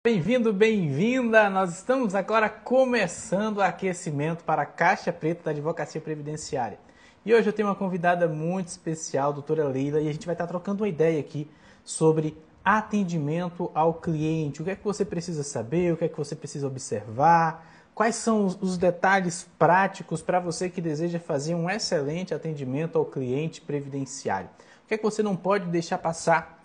Bem-vindo, bem-vinda! Nós estamos agora começando o aquecimento para a Caixa Preta da Advocacia Previdenciária. E hoje eu tenho uma convidada muito especial, a doutora Leila, e a gente vai estar trocando uma ideia aqui sobre atendimento ao cliente. O que é que você precisa saber, o que é que você precisa observar, quais são os detalhes práticos para você que deseja fazer um excelente atendimento ao cliente previdenciário. O que é que você não pode deixar passar?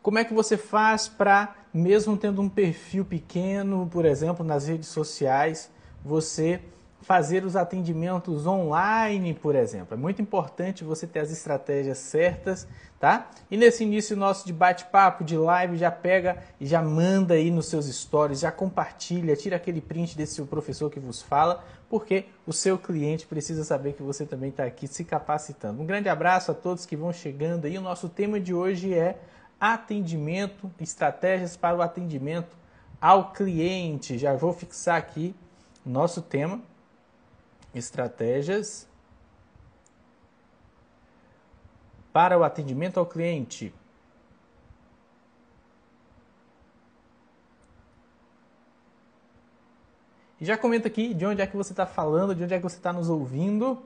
Como é que você faz para, mesmo tendo um perfil pequeno, por exemplo, nas redes sociais, você fazer os atendimentos online, por exemplo? É muito importante você ter as estratégias certas, tá? E nesse início nosso de bate-papo, de live, já pega e já manda aí nos seus stories, já compartilha, tira aquele print desse seu professor que vos fala, porque o seu cliente precisa saber que você também está aqui se capacitando. Um grande abraço a todos que vão chegando aí. O nosso tema de hoje é atendimento, estratégias para o atendimento ao cliente. Já vou fixar aqui o nosso tema, estratégias para o atendimento ao cliente. E já comenta aqui de onde é que você está falando, de onde é que você está nos ouvindo.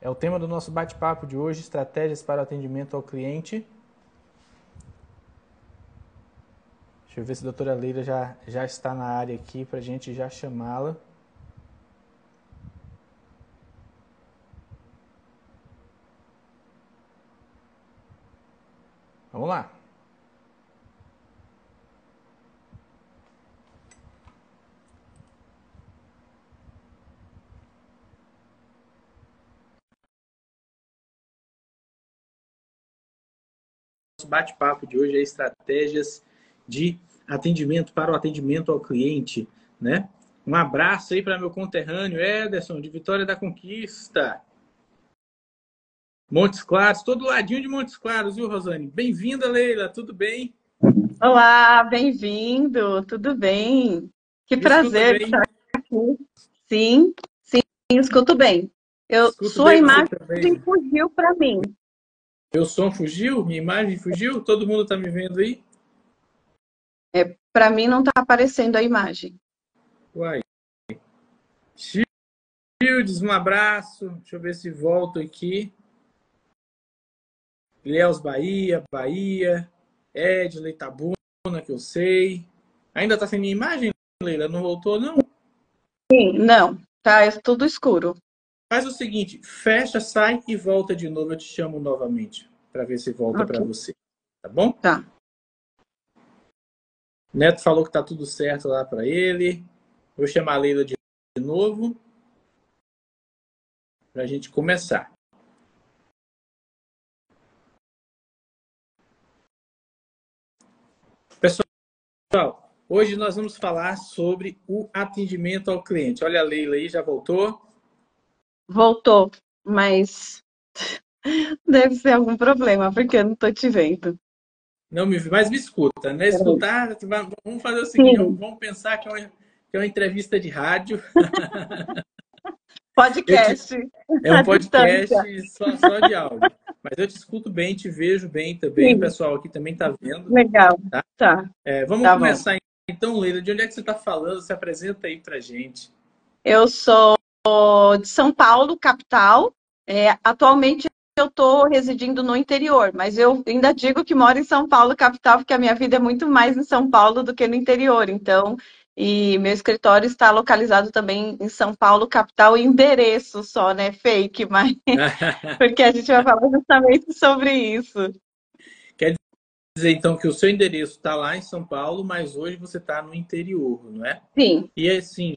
É o tema do nosso bate-papo de hoje, estratégias para o atendimento ao cliente. Deixa eu ver se a doutora Leila já está na área aqui para a gente já chamá-la. Vamos lá. Nosso bate-papo de hoje é estratégias de atendimento para o atendimento ao cliente, né? Um abraço aí para meu conterrâneo Ederson, de Vitória da Conquista. Montes Claros, todo ladinho de Montes Claros, viu, Rosane? Bem-vinda, Leila, tudo bem? Olá, bem-vindo, tudo bem? Que Me escuta prazer bem? estar aqui. Sim, sim, escuto bem. Escuto Sua bem você imagem também. fugiu para mim. Meu som fugiu? Minha imagem fugiu? Todo mundo está me vendo aí? Para mim não está aparecendo a imagem. Uai. Gildes, um abraço. Deixa eu ver se volto aqui. Ilhéus Bahia. Edley Tabuna, que eu sei. Ainda está sem minha imagem, Leila? Não voltou, não? Sim, não, tá, é tudo escuro. Faz o seguinte, fecha, sai e volta de novo. Eu te chamo novamente para ver se volta Ok, para você. Tá bom? tá. Neto falou que tá tudo certo lá para ele. Vou chamar a Leila de novo para a gente começar. Pessoal, hoje nós vamos falar sobre o atendimento ao cliente. Olha a Leila aí, já voltou? Voltou, mas deve ser algum problema, porque eu não estou te vendo. Não me, mas me escuta, né? Peraí. Escutar, vamos fazer o seguinte, Sim, vamos pensar que é uma entrevista de rádio. Eu te, podcast, É um à podcast distância. só de áudio. Mas eu te escuto bem, te vejo bem também. O Sim, pessoal aqui também está vendo. legal. Tá? Tá, Vamos tá bom. começar então, Leila. De onde é que você está falando? Se apresenta aí para gente. Eu sou de São Paulo, capital. Atualmente eu estou residindo no interior, mas eu ainda digo que moro em São Paulo, capital, porque a minha vida é muito mais em São Paulo do que no interior. Então, e meu escritório está localizado também em São Paulo, capital, endereço só, né? Fake, mas porque a gente vai falar justamente sobre isso. Quer dizer então que o seu endereço está lá em São Paulo, mas hoje você está no interior, não é? Sim, E assim,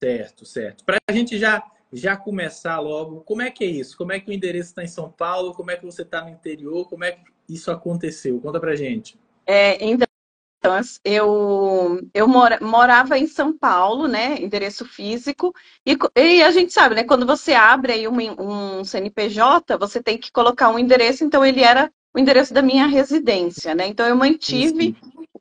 certo, certo. Para a gente já começar logo, como é que é isso? Como é que o endereço está em São Paulo? Como é que você está no interior? Como é que isso aconteceu? Conta para gente. então eu morava em São Paulo, né? Endereço físico, e a gente sabe, né? Quando você abre aí um CNPJ, você tem que colocar um endereço, então ele era o endereço da minha residência, né? Então eu mantive Sim.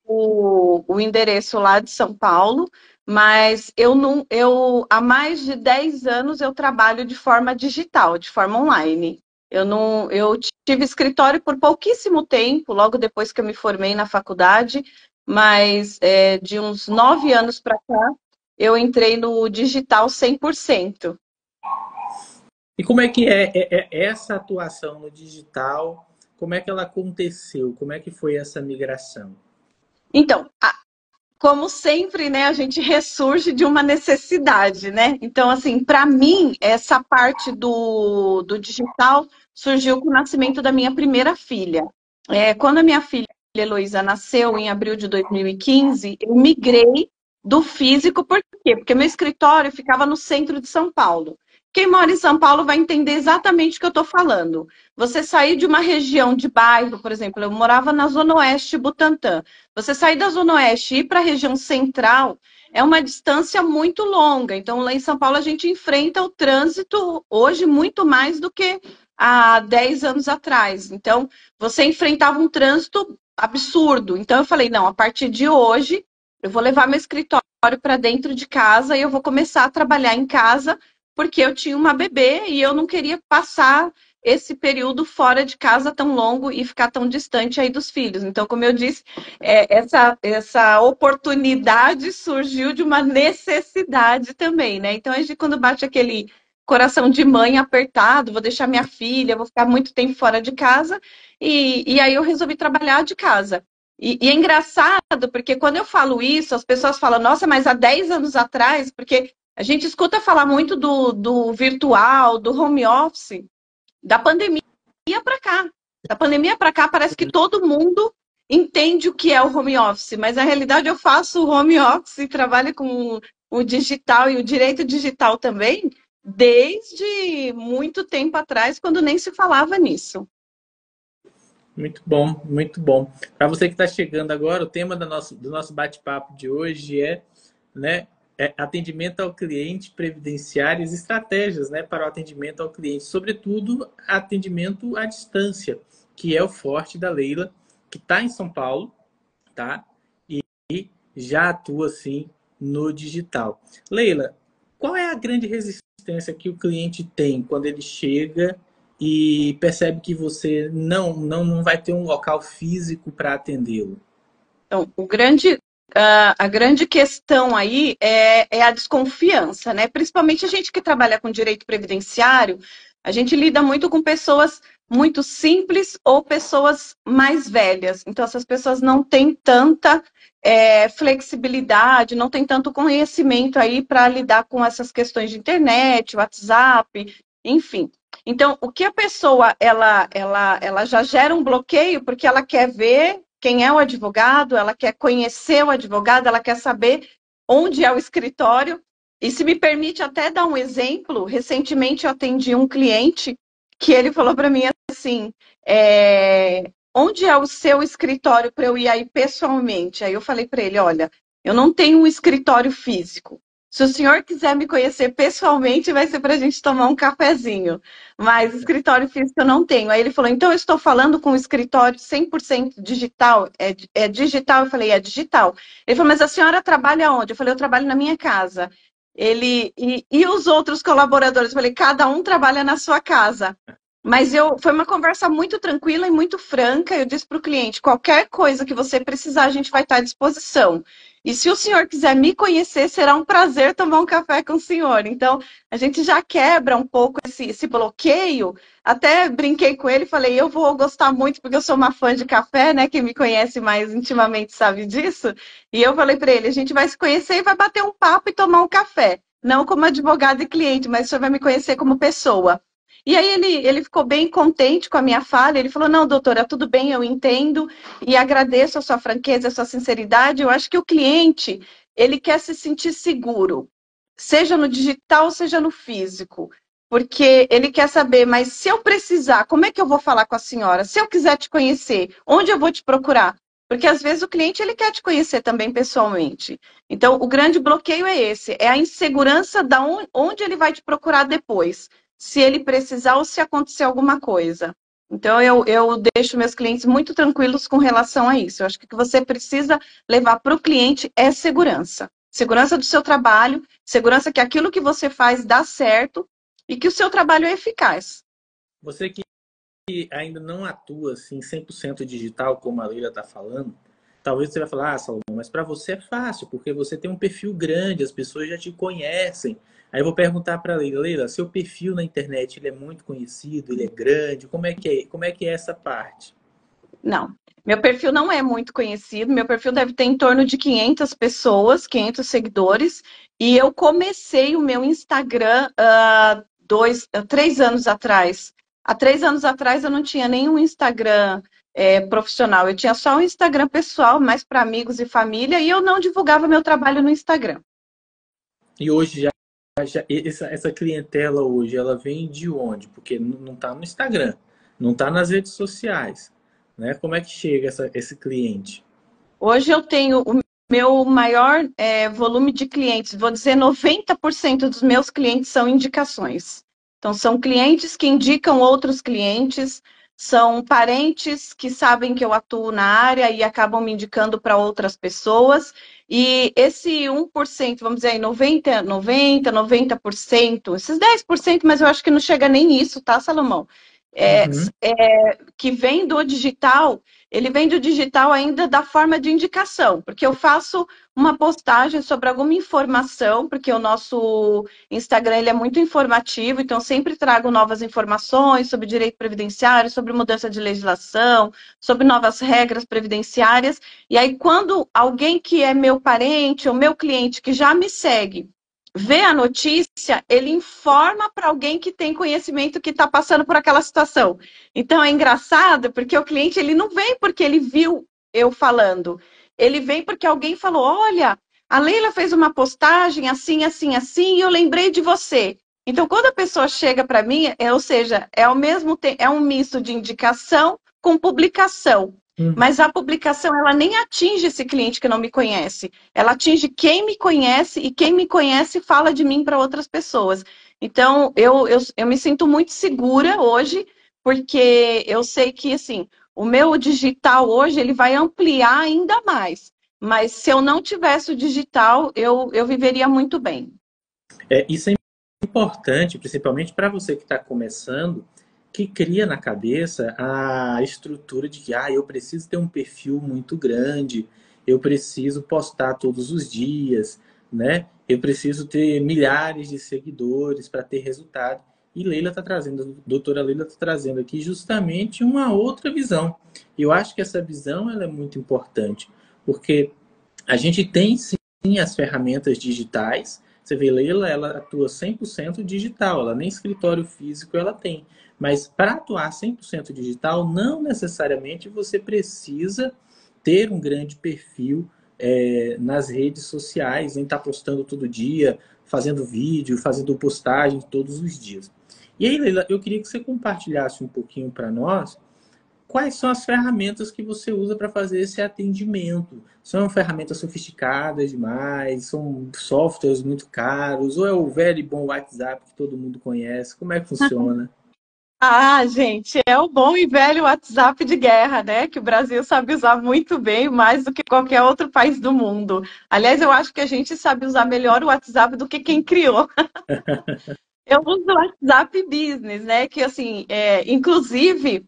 o endereço lá de São Paulo, mas eu não, eu há mais de 10 anos eu trabalho de forma digital, de forma online. Eu não, eu tive escritório por pouquíssimo tempo, logo depois que eu me formei na faculdade, mas de uns 9 anos para cá, eu entrei no digital 100%. E como é que é essa atuação no digital? Como é que ela aconteceu? Como é que foi essa migração? Então, como sempre, né, a gente ressurge de uma necessidade, né? Então, assim, para mim, essa parte do digital surgiu com o nascimento da minha primeira filha. Quando a minha filha Heloísa nasceu, em abril de 2015, eu migrei do físico, por quê? Porque meu escritório ficava no centro de São Paulo. Quem mora em São Paulo vai entender exatamente o que eu estou falando. Você sair de uma região de bairro, por exemplo, eu morava na Zona Oeste, Butantã. Você sair da Zona Oeste e ir para a região central é uma distância muito longa. Então, lá em São Paulo, a gente enfrenta o trânsito hoje muito mais do que há 10 anos atrás. Então, você enfrentava um trânsito absurdo. Então, eu falei: não, a partir de hoje, eu vou levar meu escritório para dentro de casa e eu vou começar a trabalhar em casa, porque eu tinha uma bebê e eu não queria passar esse período fora de casa tão longo e ficar tão distante aí dos filhos. Então, como eu disse, essa oportunidade surgiu de uma necessidade também, né? Então, a gente, quando bate aquele coração de mãe apertado, vou deixar minha filha, vou ficar muito tempo fora de casa, e aí eu resolvi trabalhar de casa. E é engraçado, porque quando eu falo isso, as pessoas falam: nossa, mas há 10 anos atrás, porque a gente escuta falar muito do virtual, do home office, da pandemia para cá. Da pandemia para cá, parece que todo mundo entende o que é o home office, mas na realidade eu faço home office e trabalho com o digital e o direito digital também desde muito tempo atrás, quando nem se falava nisso. Muito bom, muito bom. Para você que está chegando agora, o tema do nosso bate-papo de hoje né, atendimento ao cliente, previdenciárias, estratégias, né, para o atendimento ao cliente, sobretudo atendimento à distância, que é o forte da Leila, que está em São Paulo, tá? E já atua assim no digital. Leila, qual é a grande resistência que o cliente tem quando ele chega e percebe que você não vai ter um local físico para atendê-lo? Então, a grande questão aí é a desconfiança, né? Principalmente a gente que trabalha com direito previdenciário, a gente lida muito com pessoas muito simples ou pessoas mais velhas. Então, essas pessoas não têm tanta flexibilidade, não têm tanto conhecimento aí para lidar com essas questões de internet, WhatsApp, enfim. Então, o que a pessoa ela já gera um bloqueio porque ela quer ver quem é o advogado, ela quer conhecer o advogado, ela quer saber onde é o escritório. E se me permite até dar um exemplo, recentemente eu atendi um cliente que ele falou para mim assim: onde é o seu escritório para eu ir aí pessoalmente? Aí eu falei para ele: olha, eu não tenho um escritório físico. Se o senhor quiser me conhecer pessoalmente, vai ser para a gente tomar um cafezinho. Mas escritório físico eu não tenho. Aí ele falou: então eu estou falando com um escritório 100% digital. É digital? Eu falei: é digital. Ele falou: mas a senhora trabalha onde? Eu falei: eu trabalho na minha casa. E os outros colaboradores? Eu falei: cada um trabalha na sua casa. Mas foi uma conversa muito tranquila e muito franca. Eu disse para o cliente: qualquer coisa que você precisar, a gente vai estar à disposição. E se o senhor quiser me conhecer, será um prazer tomar um café com o senhor. Então, a gente já quebra um pouco esse bloqueio. Até brinquei com ele, falei: eu vou gostar muito, porque eu sou uma fã de café, né? Quem me conhece mais intimamente sabe disso. E eu falei para ele: a gente vai se conhecer e vai bater um papo e tomar um café. Não como advogado e cliente, mas o senhor vai me conhecer como pessoa. E aí ele ficou bem contente com a minha fala. Ele falou: não, doutora, tudo bem, eu entendo e agradeço a sua franqueza, a sua sinceridade. Eu acho que o cliente, ele quer se sentir seguro, seja no digital, seja no físico, porque ele quer saber: mas se eu precisar, como é que eu vou falar com a senhora? Se eu quiser te conhecer, onde eu vou te procurar? Porque às vezes o cliente ele quer te conhecer também pessoalmente. Então, o grande bloqueio é esse, é a insegurança da onde ele vai te procurar depois, se ele precisar ou se acontecer alguma coisa. Então, eu deixo meus clientes muito tranquilos com relação a isso. Eu acho que o que você precisa levar para o cliente é segurança. Segurança do seu trabalho, segurança que aquilo que você faz dá certo e que o seu trabalho é eficaz. Você que ainda não atua assim 100% digital, como a Leila está falando, talvez você vai falar, ah, Salomão, mas para você é fácil, porque você tem um perfil grande, as pessoas já te conhecem. Aí eu vou perguntar para a Leila, Leila, seu perfil na internet ele é muito conhecido, ele é grande, como é que é essa parte? Não, meu perfil não é muito conhecido, meu perfil deve ter em torno de 500 pessoas, 500 seguidores, e eu comecei o meu Instagram 3 anos atrás. Há 3 anos atrás eu não tinha nenhum Instagram profissional, eu tinha só um Instagram pessoal, mais para amigos e família, e eu não divulgava meu trabalho no Instagram. E hoje essa clientela hoje, ela vem de onde? Porque não está no Instagram, não está nas redes sociais, né? Como é que chega esse cliente? Hoje eu tenho o meu maior volume de clientes, vou dizer 90% dos meus clientes são indicações. Então, são clientes que indicam outros clientes, são parentes que sabem que eu atuo na área e acabam me indicando para outras pessoas. E esse 1%, vamos dizer aí, 90%, esses 10%, mas eu acho que não chega nem nisso, tá, Salomão? É, Uhum. que vem do digital, ele vem do digital ainda da forma de indicação, porque eu faço uma postagem sobre alguma informação, porque o nosso Instagram ele é muito informativo, então sempre trago novas informações sobre direito previdenciário, sobre mudança de legislação, sobre novas regras previdenciárias. E aí, quando alguém que é meu parente ou meu cliente que já me segue vê a notícia, ele informa para alguém que tem conhecimento que está passando por aquela situação. Então é engraçado porque o cliente ele não vem porque ele viu eu falando, ele vem porque alguém falou: olha, a Leila fez uma postagem assim, assim, assim, e eu lembrei de você. Então, quando a pessoa chega para mim, ou seja, é ao mesmo tempo, é um misto de indicação com publicação. Hum. Mas a publicação ela nem atinge esse cliente que não me conhece. Ela atinge quem me conhece e quem me conhece fala de mim para outras pessoas. Então, eu me sinto muito segura hoje, porque eu sei que, assim, o meu digital hoje, ele vai ampliar ainda mais. Mas se eu não tivesse o digital, eu viveria muito bem. Isso é importante, principalmente para você que está começando, que cria na cabeça a estrutura de que eu preciso ter um perfil muito grande, eu preciso postar todos os dias, né? Eu preciso ter milhares de seguidores para ter resultado. E Leila está trazendo, a doutora Leila está trazendo aqui justamente uma outra visão. E eu acho que essa visão ela é muito importante, porque a gente tem sim as ferramentas digitais. Você vê, Leila, ela atua 100% digital, ela nem escritório físico ela tem. Mas para atuar 100% digital, não necessariamente você precisa ter um grande perfil nas redes sociais, em estar postando todo dia, fazendo vídeo, fazendo postagem todos os dias. E aí, Leila, eu queria que você compartilhasse um pouquinho para nós quais são as ferramentas que você usa para fazer esse atendimento. São ferramentas sofisticadas demais? São softwares muito caros? Ou é o velho e bom WhatsApp que todo mundo conhece? Como é que funciona? Ah, gente, é o bom e velho WhatsApp de guerra, né? Que o Brasil sabe usar muito bem, mais do que qualquer outro país do mundo. Aliás, eu acho que a gente sabe usar melhor o WhatsApp do que quem criou. Eu uso o WhatsApp Business, né? Que assim, inclusive,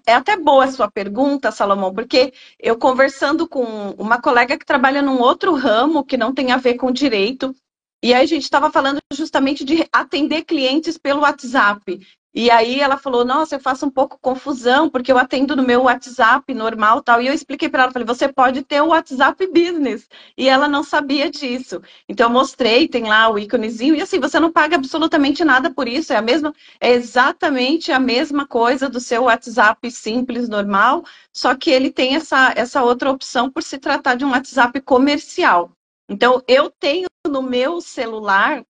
é até boa a sua pergunta, Salomão, porque eu conversando com uma colega que trabalha num outro ramo que não tem a ver com direito, e aí a gente estava falando justamente de atender clientes pelo WhatsApp. E aí ela falou: nossa, eu faço um pouco confusão, porque eu atendo no meu WhatsApp normal tal. E eu expliquei para ela, falei, você pode ter o WhatsApp Business. E ela não sabia disso. Então eu mostrei, tem lá o íconezinho, e assim, você não paga absolutamente nada por isso, é exatamente a mesma coisa do seu WhatsApp simples, normal, só que ele tem essa outra opção por se tratar de um WhatsApp comercial. Então, eu tenho no meu celular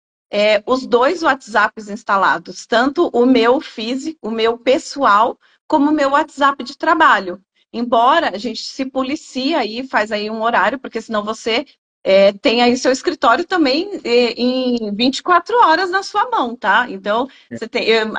os dois WhatsApps instalados, tanto o meu físico, o meu pessoal, como o meu WhatsApp de trabalho. Embora a gente se policie aí, faz aí um horário, porque senão você tem aí seu escritório também em 24 horas na sua mão, tá? Então,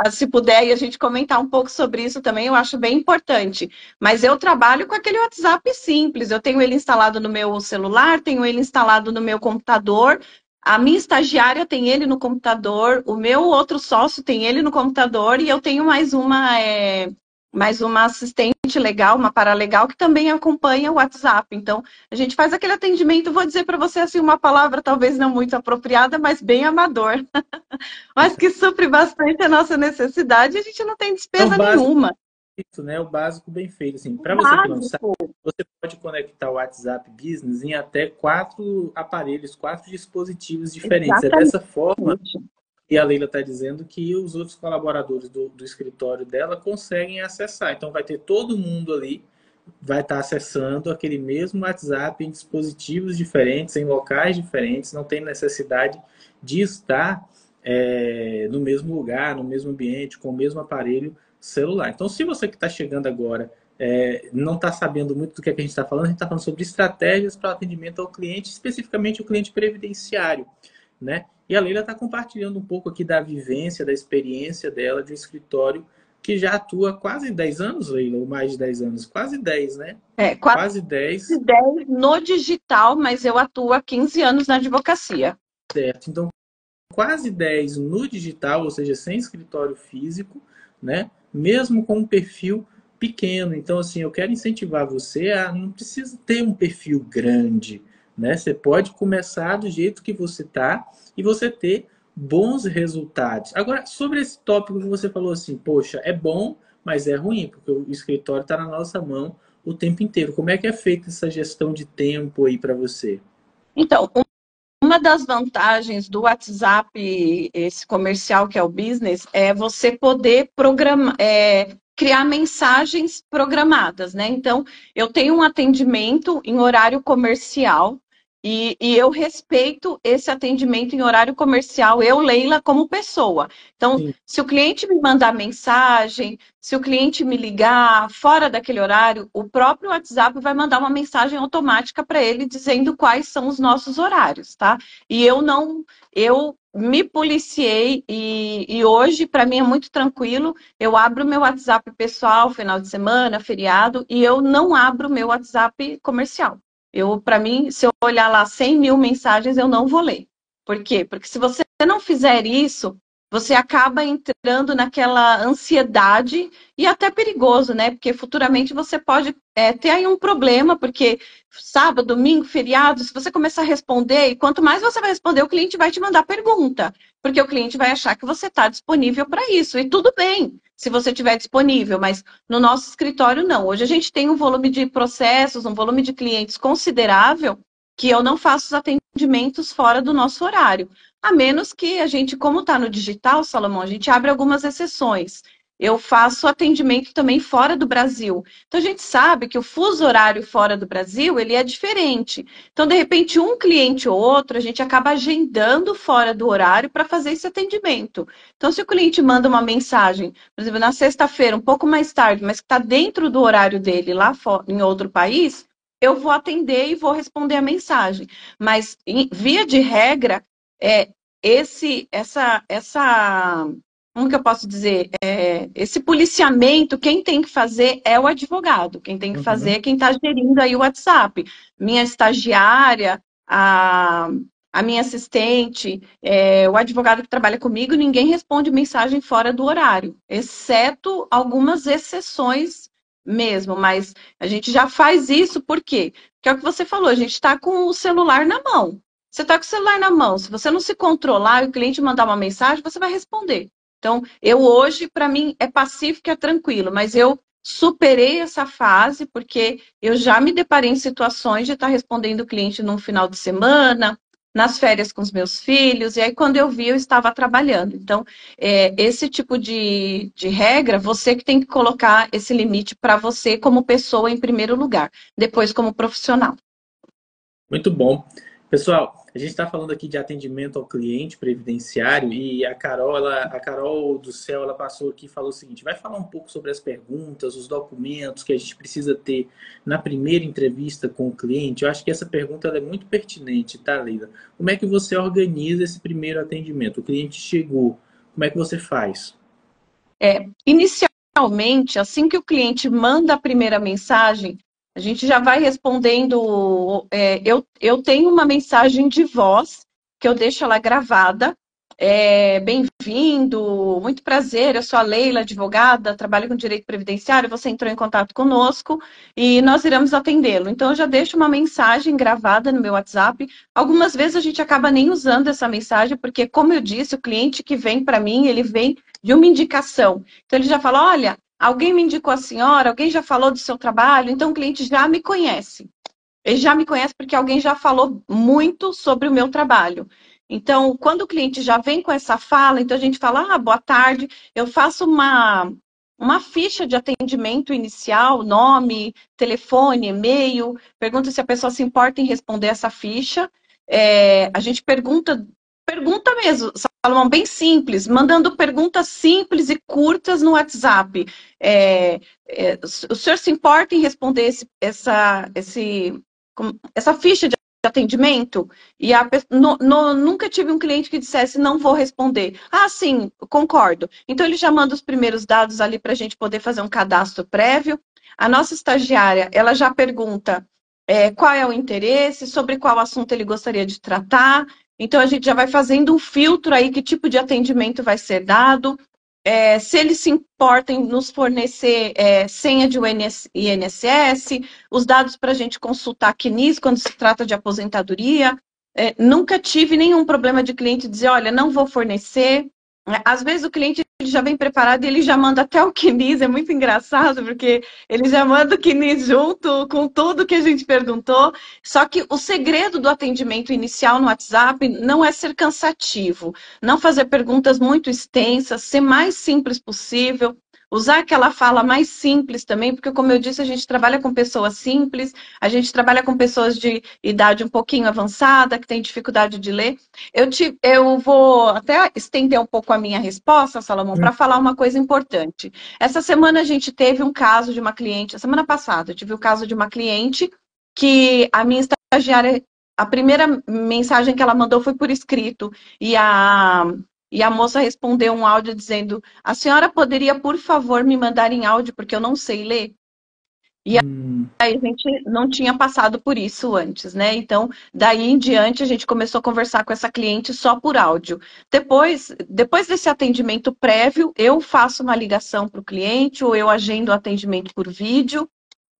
se puder e a gente comentar um pouco sobre isso também, eu acho bem importante. Mas eu trabalho com aquele WhatsApp simples, eu tenho ele instalado no meu celular, tenho ele instalado no meu computador. a minha estagiária tem ele no computador, o meu outro sócio tem ele no computador e eu tenho mais uma assistente legal, uma paralegal, que também acompanha o WhatsApp. Então, a gente faz aquele atendimento, vou dizer para você assim, uma palavra talvez não muito apropriada, mas bem amador. Mas que supre bastante a nossa necessidade e a gente não tem É o despesa básico nenhuma. feito, né? O básico bem feito. Assim, para você que não sabe, Básico. você pode conectar o WhatsApp Business em até 4 aparelhos, 4 dispositivos diferentes. É Exatamente. dessa forma que a Leila está dizendo que os outros colaboradores do escritório dela conseguem acessar. Então, vai ter todo mundo ali, vai estar acessando aquele mesmo WhatsApp em dispositivos diferentes, em locais diferentes, não tem necessidade de estar no mesmo lugar, no mesmo ambiente, com o mesmo aparelho celular. Então, se você que está chegando agora não está sabendo muito do que a gente está falando, a gente está falando sobre estratégias para atendimento ao cliente, especificamente o cliente previdenciário, né? E a Leila está compartilhando um pouco aqui da vivência, da experiência dela de um escritório que já atua há quase 10 anos, Leila, ou mais de 10 anos? Quase 10, né? Quase Quase 10, 10 no digital, mas eu atuo há 15 anos na advocacia. certo. Então, quase 10 no digital, ou seja, sem escritório físico, né? Mesmo com um perfil pequeno. Então, assim, eu quero incentivar você a não precisa ter um perfil grande, né? Você pode começar do jeito que você está e você ter bons resultados. Agora, sobre esse tópico que você falou assim, poxa, é bom, mas é ruim, porque o escritório está na nossa mão o tempo inteiro. Como é que é feita essa gestão de tempo aí para você? Então, uma das vantagens do WhatsApp, esse comercial que é o business, é você poder programar, criar mensagens programadas, né? Então, eu tenho um atendimento em horário comercial e eu respeito esse atendimento em horário comercial, eu, Leila, como pessoa. Então, Sim. se o cliente me mandar mensagem, se o cliente me ligar fora daquele horário, o próprio WhatsApp vai mandar uma mensagem automática para ele dizendo quais são os nossos horários, tá? E eu me policiei e hoje para mim é muito tranquilo. Eu abro meu WhatsApp pessoal, final de semana, feriado, e eu não abro meu WhatsApp comercial. Para mim, se eu olhar lá 100 mil mensagens, eu não vou ler. Por quê? Porque se você não fizer isso, você acaba entrando naquela ansiedade e até perigoso, né? Porque futuramente você pode ter aí um problema, porque sábado, domingo, feriado, se você começar a responder, e quanto mais você vai responder, o cliente vai te mandar pergunta, porque o cliente vai achar que você está disponível para isso. E tudo bem, se você estiver disponível, mas no nosso escritório não. Hoje a gente tem um volume de processos, um volume de clientes considerável, que eu não faço os atendimentos fora do nosso horário. A menos que a gente, como está no digital, Salomão, a gente abre algumas exceções. Eu faço atendimento também fora do Brasil. Então, a gente sabe que o fuso horário fora do Brasil, ele é diferente. Então, de repente, um cliente ou outro, a gente acaba agendando fora do horário para fazer esse atendimento. Então, se o cliente manda uma mensagem, por exemplo, na sexta-feira, um pouco mais tarde, mas que está dentro do horário dele lá em outro país, eu vou atender e vou responder a mensagem. Mas, via de regra, é, como que eu posso dizer? Esse policiamento, quem tem que fazer é o advogado. Quem tem que fazer Uhum. é quem está gerindo aí o WhatsApp. Minha estagiária, a minha assistente, o advogado que trabalha comigo, ninguém responde mensagem fora do horário, exceto algumas exceções mesmo. Mas a gente já faz isso por quê? Porque é o que você falou, a gente está com o celular na mão. Você está com o celular na mão. Se você não se controlar e o cliente mandar uma mensagem, você vai responder. Então, eu hoje, para mim, é pacífico, é tranquilo, mas eu superei essa fase porque eu já me deparei em situações de estar respondendo o cliente num final de semana, nas férias com os meus filhos, e aí quando eu vi, eu estava trabalhando. Então, esse tipo de regra, você que tem que colocar esse limite para você como pessoa em primeiro lugar, depois como profissional. Muito bom. Pessoal, a gente está falando aqui de atendimento ao cliente previdenciário e a Carol do Céu, ela passou aqui e falou o seguinte: vai falar um pouco sobre as perguntas, os documentos que a gente precisa ter na primeira entrevista com o cliente. Eu acho que essa pergunta ela é muito pertinente, tá, Leila? Como é que você organiza esse primeiro atendimento? O cliente chegou, como é que você faz? Inicialmente, assim que o cliente manda a primeira mensagem, a gente já vai respondendo. Eu tenho uma mensagem de voz que eu deixo ela gravada. Bem-vindo, muito prazer, eu sou a Leila, advogada, trabalho com direito previdenciário, você entrou em contato conosco e nós iremos atendê-lo. Então, eu já deixo uma mensagem gravada no meu WhatsApp. Algumas vezes a gente acaba nem usando essa mensagem, porque, como eu disse, o cliente que vem para mim, ele vem de uma indicação. Então, ele já fala, olha, alguém me indicou a senhora, alguém já falou do seu trabalho, então o cliente já me conhece. Ele já me conhece porque alguém já falou muito sobre o meu trabalho. Então, quando o cliente já vem com essa fala, então a gente fala, boa tarde, eu faço uma ficha de atendimento inicial, nome, telefone, e-mail, pergunta se a pessoa se importa em responder essa ficha. A gente pergunta mesmo, Salomão, bem simples, mandando perguntas simples e curtas no WhatsApp. O senhor se importa em responder essa ficha de atendimento? E nunca tive um cliente que dissesse, não vou responder. Ah, sim, concordo. Então, ele já manda os primeiros dados ali para a gente poder fazer um cadastro prévio. A nossa estagiária, ela já pergunta qual é o interesse, sobre qual assunto ele gostaria de tratar. Então, a gente já vai fazendo um filtro aí, que tipo de atendimento vai ser dado. Se eles se importam em nos fornecer senha de INSS, os dados para a gente consultar a CNIS quando se trata de aposentadoria. Nunca tive nenhum problema de cliente dizer, olha, não vou fornecer. Às vezes o cliente ele já vem preparado e ele já manda até o CNIS, é muito engraçado, porque ele já manda o CNIS junto com tudo que a gente perguntou. Só que o segredo do atendimento inicial no WhatsApp não é ser cansativo, não fazer perguntas muito extensas, ser mais simples possível, usar aquela fala mais simples também, porque, como eu disse, a gente trabalha com pessoas simples, a gente trabalha com pessoas de idade um pouquinho avançada, que têm dificuldade de ler. Eu vou até estender um pouco a minha resposta, Salomão, para falar uma coisa importante. Essa semana a gente teve um caso de uma cliente, a semana passada, eu tive o caso de uma cliente que a minha estagiária, a primeira mensagem que ela mandou foi por escrito, e a moça respondeu um áudio dizendo, a senhora poderia, por favor, me mandar em áudio, porque eu não sei ler? E aí a gente não tinha passado por isso antes, né? Então, daí em diante, a gente começou a conversar com essa cliente só por áudio. Depois desse atendimento prévio, eu faço uma ligação para o cliente, ou eu agendo o atendimento por vídeo,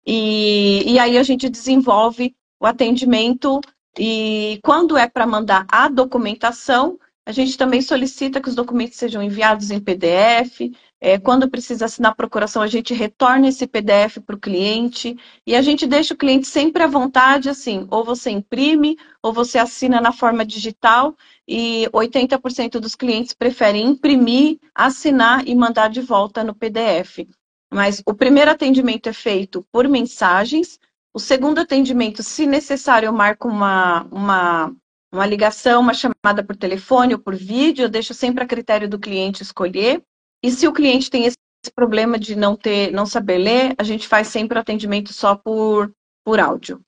e aí a gente desenvolve o atendimento, e quando é para mandar a documentação, a gente também solicita que os documentos sejam enviados em PDF. Quando precisa assinar procuração, a gente retorna esse PDF para o cliente. E a gente deixa o cliente sempre à vontade, assim, ou você imprime, ou você assina na forma digital. E 80% dos clientes preferem imprimir, assinar e mandar de volta no PDF. Mas o primeiro atendimento é feito por mensagens. O segundo atendimento, se necessário, eu marco uma ligação, uma chamada por telefone ou por vídeo, eu deixo sempre a critério do cliente escolher. E se o cliente tem esse problema de não saber ler, a gente faz sempre o atendimento só por áudio.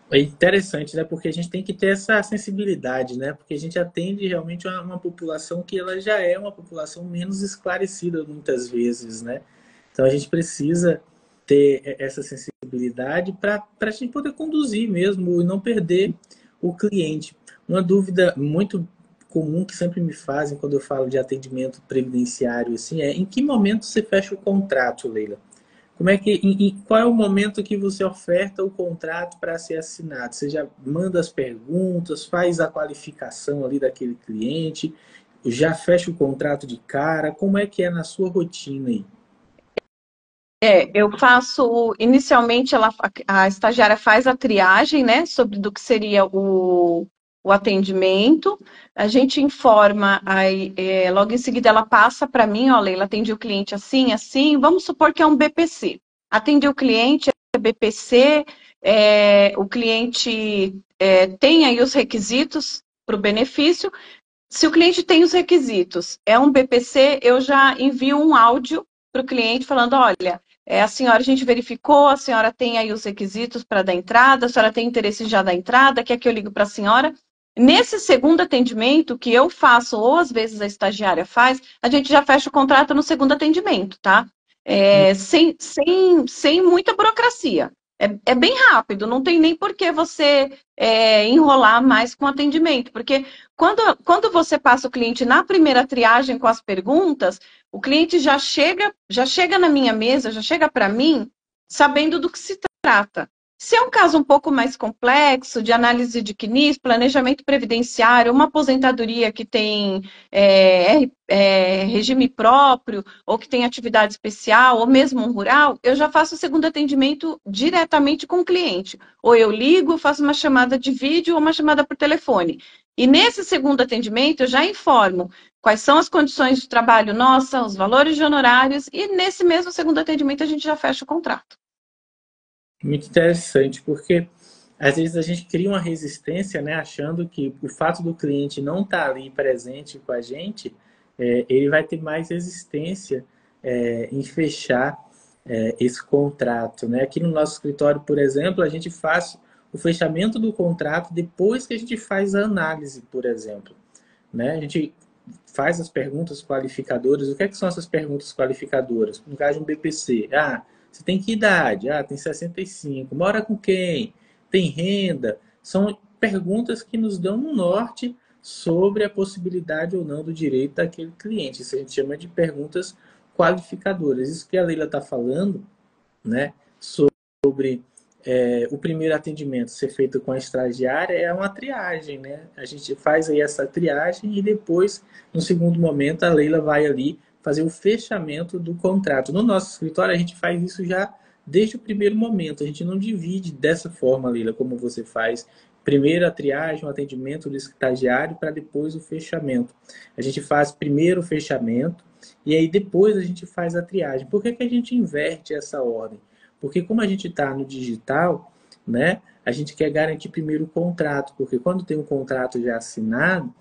É interessante, né? Porque a gente tem que ter essa sensibilidade, né? Porque a gente atende realmente uma população que ela já é uma população menos esclarecida muitas vezes, né? Então a gente precisa ter essa sensibilidade para a gente poder conduzir mesmo e não perder o cliente. Uma dúvida muito comum que sempre me fazem quando eu falo de atendimento previdenciário assim é em que momento você fecha o contrato, Leila? Como é que, qual é o momento que você oferta o contrato para ser assinado? Você já manda as perguntas, faz a qualificação ali daquele cliente, já fecha o contrato de cara? Como é que é na sua rotina aí? Eu faço, inicialmente, a estagiária faz a triagem, né, sobre do que seria o atendimento, a gente informa, aí, logo em seguida ela passa para mim, ó, Leila, atendi o cliente assim, assim, vamos supor que é um BPC. Atendi o cliente, é BPC, o cliente tem aí os requisitos para o benefício. Se o cliente tem os requisitos, é um BPC, eu já envio um áudio para o cliente falando, olha, a senhora, a gente verificou, a senhora tem aí os requisitos para dar entrada, a senhora tem interesse já da entrada, quer que eu ligue para a senhora? Nesse segundo atendimento que eu faço, ou às vezes a estagiária faz, a gente já fecha o contrato no segundo atendimento, tá? Sem muita burocracia. É bem rápido, não tem nem por que você enrolar mais com o atendimento, porque quando você passa o cliente na primeira triagem com as perguntas, o cliente já chega na minha mesa, já chega para mim sabendo do que se trata. Se é um caso um pouco mais complexo, de análise de CNIS, planejamento previdenciário, uma aposentadoria que tem regime próprio, ou que tem atividade especial, ou mesmo um rural, eu já faço o segundo atendimento diretamente com o cliente. Ou eu ligo, faço uma chamada de vídeo ou uma chamada por telefone. E nesse segundo atendimento, eu já informo quais são as condições de trabalho nossa, os valores de honorários, e nesse mesmo segundo atendimento a gente já fecha o contrato. Muito interessante, porque às vezes a gente cria uma resistência, né, achando que o fato do cliente não estar ali presente com a gente, ele vai ter mais resistência em fechar esse contrato, né? Aqui no nosso escritório, por exemplo, a gente faz o fechamento do contrato depois que a gente faz a análise, por exemplo, né? A gente faz as perguntas qualificadoras. O que são essas perguntas qualificadoras? No caso de um BPC, você tem que idade? Tem 65. Mora com quem? Tem renda? São perguntas que nos dão um norte sobre a possibilidade ou não do direito daquele cliente. Isso a gente chama de perguntas qualificadoras. Isso que a Leila está falando, né, sobre o primeiro atendimento ser feito com a estagiária é uma triagem, né? A gente faz aí essa triagem e depois, no segundo momento, a Leila vai ali fazer o fechamento do contrato. No nosso escritório, a gente faz isso já desde o primeiro momento. A gente não divide dessa forma, Leila, como você faz. Primeiro a triagem, o atendimento do estagiário, para depois o fechamento. A gente faz primeiro o fechamento e aí depois a gente faz a triagem. Por que a gente inverte essa ordem? Porque como a gente está no digital, né, a gente quer garantir primeiro o contrato, porque quando tem um contrato já assinado,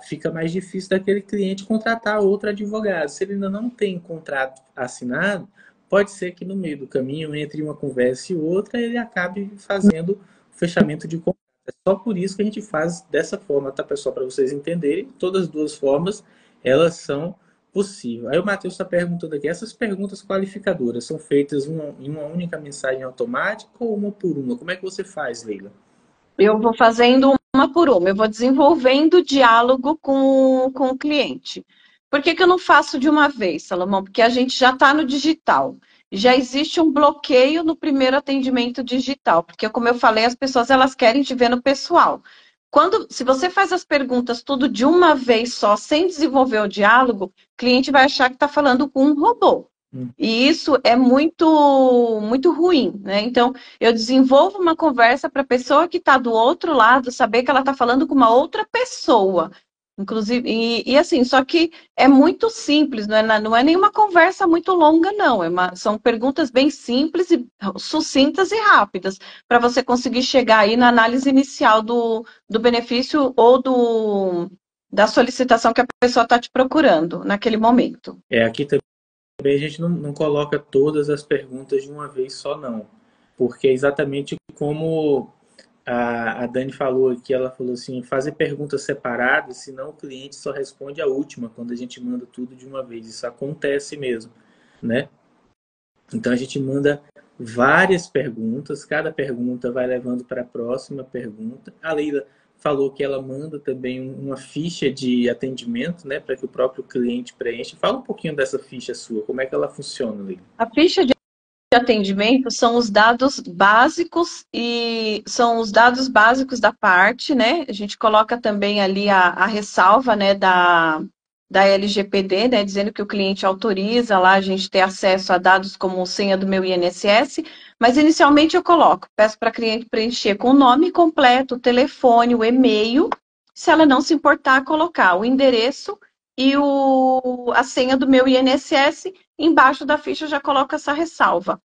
fica mais difícil daquele cliente contratar outro advogado. Se ele ainda não tem contrato assinado, pode ser que no meio do caminho, entre uma conversa e outra, ele acabe fazendo o fechamento de contrato. É só por isso que a gente faz dessa forma, tá, pessoal? Para vocês entenderem, todas as duas formas, elas são possíveis. Aí o Matheus está perguntando aqui, essas perguntas qualificadoras são feitas em uma única mensagem automática ou uma por uma? Como é que você faz, Leila? Eu vou fazendo uma por uma, eu vou desenvolvendo o diálogo com o cliente. Por que eu não faço de uma vez, Salomão? Porque a gente já está no digital. Já existe um bloqueio no primeiro atendimento digital, porque como eu falei, as pessoas elas querem te ver no pessoal. Se você faz as perguntas tudo de uma vez só, sem desenvolver o diálogo, o cliente vai achar que está falando com um robô. E isso é muito ruim, né? Então, eu desenvolvo uma conversa para a pessoa que está do outro lado saber que ela está falando com uma outra pessoa. Inclusive, assim, só que é muito simples, não é nenhuma conversa muito longa, não. São perguntas bem simples, e sucintas e rápidas, para você conseguir chegar aí na análise inicial do benefício ou da solicitação que a pessoa está te procurando naquele momento. Aqui também a gente não coloca todas as perguntas de uma vez só, não. Porque é exatamente como a Dani falou aqui, ela falou assim, fazer perguntas separadas, senão o cliente só responde a última, quando a gente manda tudo de uma vez. Isso acontece mesmo, né? Então a gente manda várias perguntas, cada pergunta vai levando para a próxima pergunta. A Leila falou que ela manda também uma ficha de atendimento, né, para que o próprio cliente preencha. Fala um pouquinho dessa ficha sua, como é que ela funciona, Leila? A ficha de atendimento são os dados básicos e são os dados básicos da parte, né? A gente coloca também ali a ressalva, né, da LGPD, né, dizendo que o cliente autoriza lá a gente ter acesso a dados como senha do meu INSS, mas inicialmente eu peço para a cliente preencher com o nome completo, o telefone, o e-mail, se ela não se importar, colocar o endereço e a senha do meu INSS. Embaixo da ficha eu já coloco essa ressalva.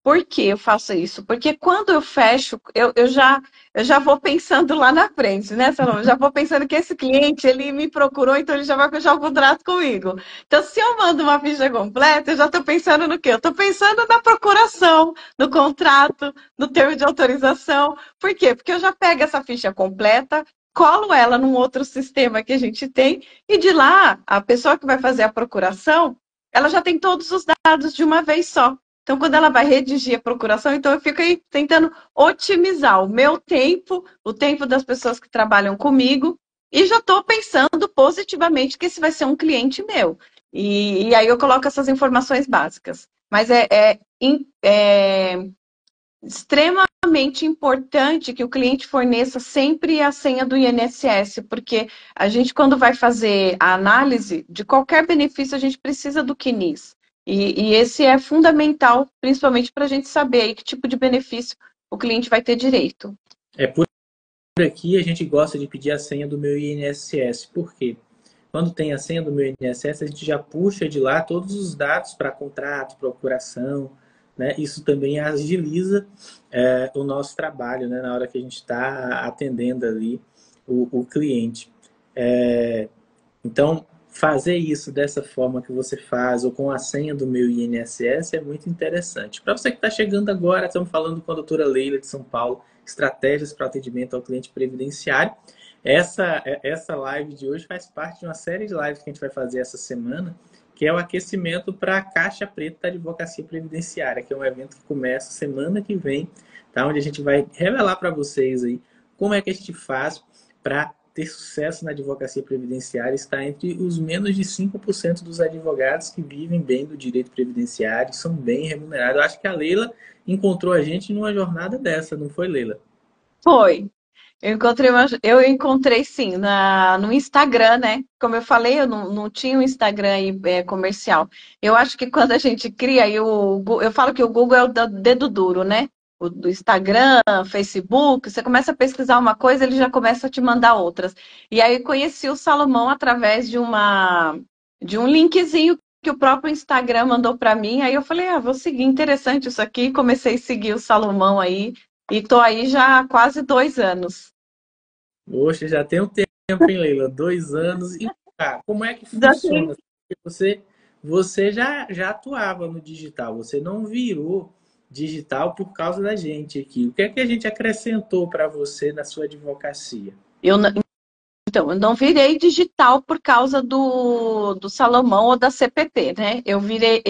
Por que eu faço isso? Porque quando eu fecho, eu já vou pensando lá na frente, né, Salomão? Eu já vou pensando que esse cliente, ele me procurou, então ele já vai fechar o contrato comigo. Então, se eu mando uma ficha completa, eu já estou pensando no quê? Eu estou pensando na procuração, no contrato, no termo de autorização. Por quê? Porque eu já pego essa ficha completa, colo ela num outro sistema que a gente tem, e de lá, a pessoa que vai fazer a procuração, ela já tem todos os dados de uma vez só. Então, quando ela vai redigir a procuração, então eu fico aí tentando otimizar o meu tempo, o tempo das pessoas que trabalham comigo, e já estou pensando positivamente que esse vai ser um cliente meu. E aí eu coloco essas informações básicas. Mas é extremamente importante que o cliente forneça sempre a senha do INSS, porque a gente, quando vai fazer a análise de qualquer benefício, a gente precisa do CNIS. E esse é fundamental, principalmente para a gente saber aí que tipo de benefício o cliente vai ter direito. É por aqui a gente gosta de pedir a senha do meu INSS. Por quê? Quando tem a senha do meu INSS, a gente já puxa de lá todos os dados para contrato, procuração, né? Isso também agiliza o nosso trabalho, né? Na hora que a gente está atendendo ali o cliente. Então, fazer isso dessa forma que você faz, ou com a senha do meu INSS, é muito interessante. Para você que está chegando agora, estamos falando com a doutora Leila de São Paulo, estratégias para atendimento ao cliente previdenciário. Essa live de hoje faz parte de uma série de lives que a gente vai fazer essa semana, que é o aquecimento para a Caixa Preta da Advocacia Previdenciária, que é um evento que começa semana que vem, tá? Onde a gente vai revelar para vocês aí como é que a gente faz para ter sucesso na advocacia previdenciária. Está entre os menos de 5% dos advogados que vivem bem do direito previdenciário, são bem remunerados. Eu acho que a Leila encontrou a gente numa jornada dessa, não foi, Leila? Foi. Eu encontrei sim no Instagram, né? Como eu falei, eu não tinha um Instagram aí, comercial. Eu acho que quando a gente cria, aí eu falo que o Google é o dedo duro, né? O do Instagram, Facebook, você começa a pesquisar uma coisa, ele já começa a te mandar outras. E aí eu conheci o Salomão através de um linkzinho que o próprio Instagram mandou para mim. Aí eu falei, vou seguir, interessante isso aqui. Comecei a seguir o Salomão aí. E tô aí já há quase 2 anos. Poxa, já tem um tempo, hein, Leila? 2 anos. E como é que Já tem. funciona? Porque você já atuava no digital, você não virou digital por causa da gente aqui. O que é que a gente acrescentou para você na sua advocacia? Eu, então, eu não virei digital por causa do Salomão ou da CPP, né? Eu virei,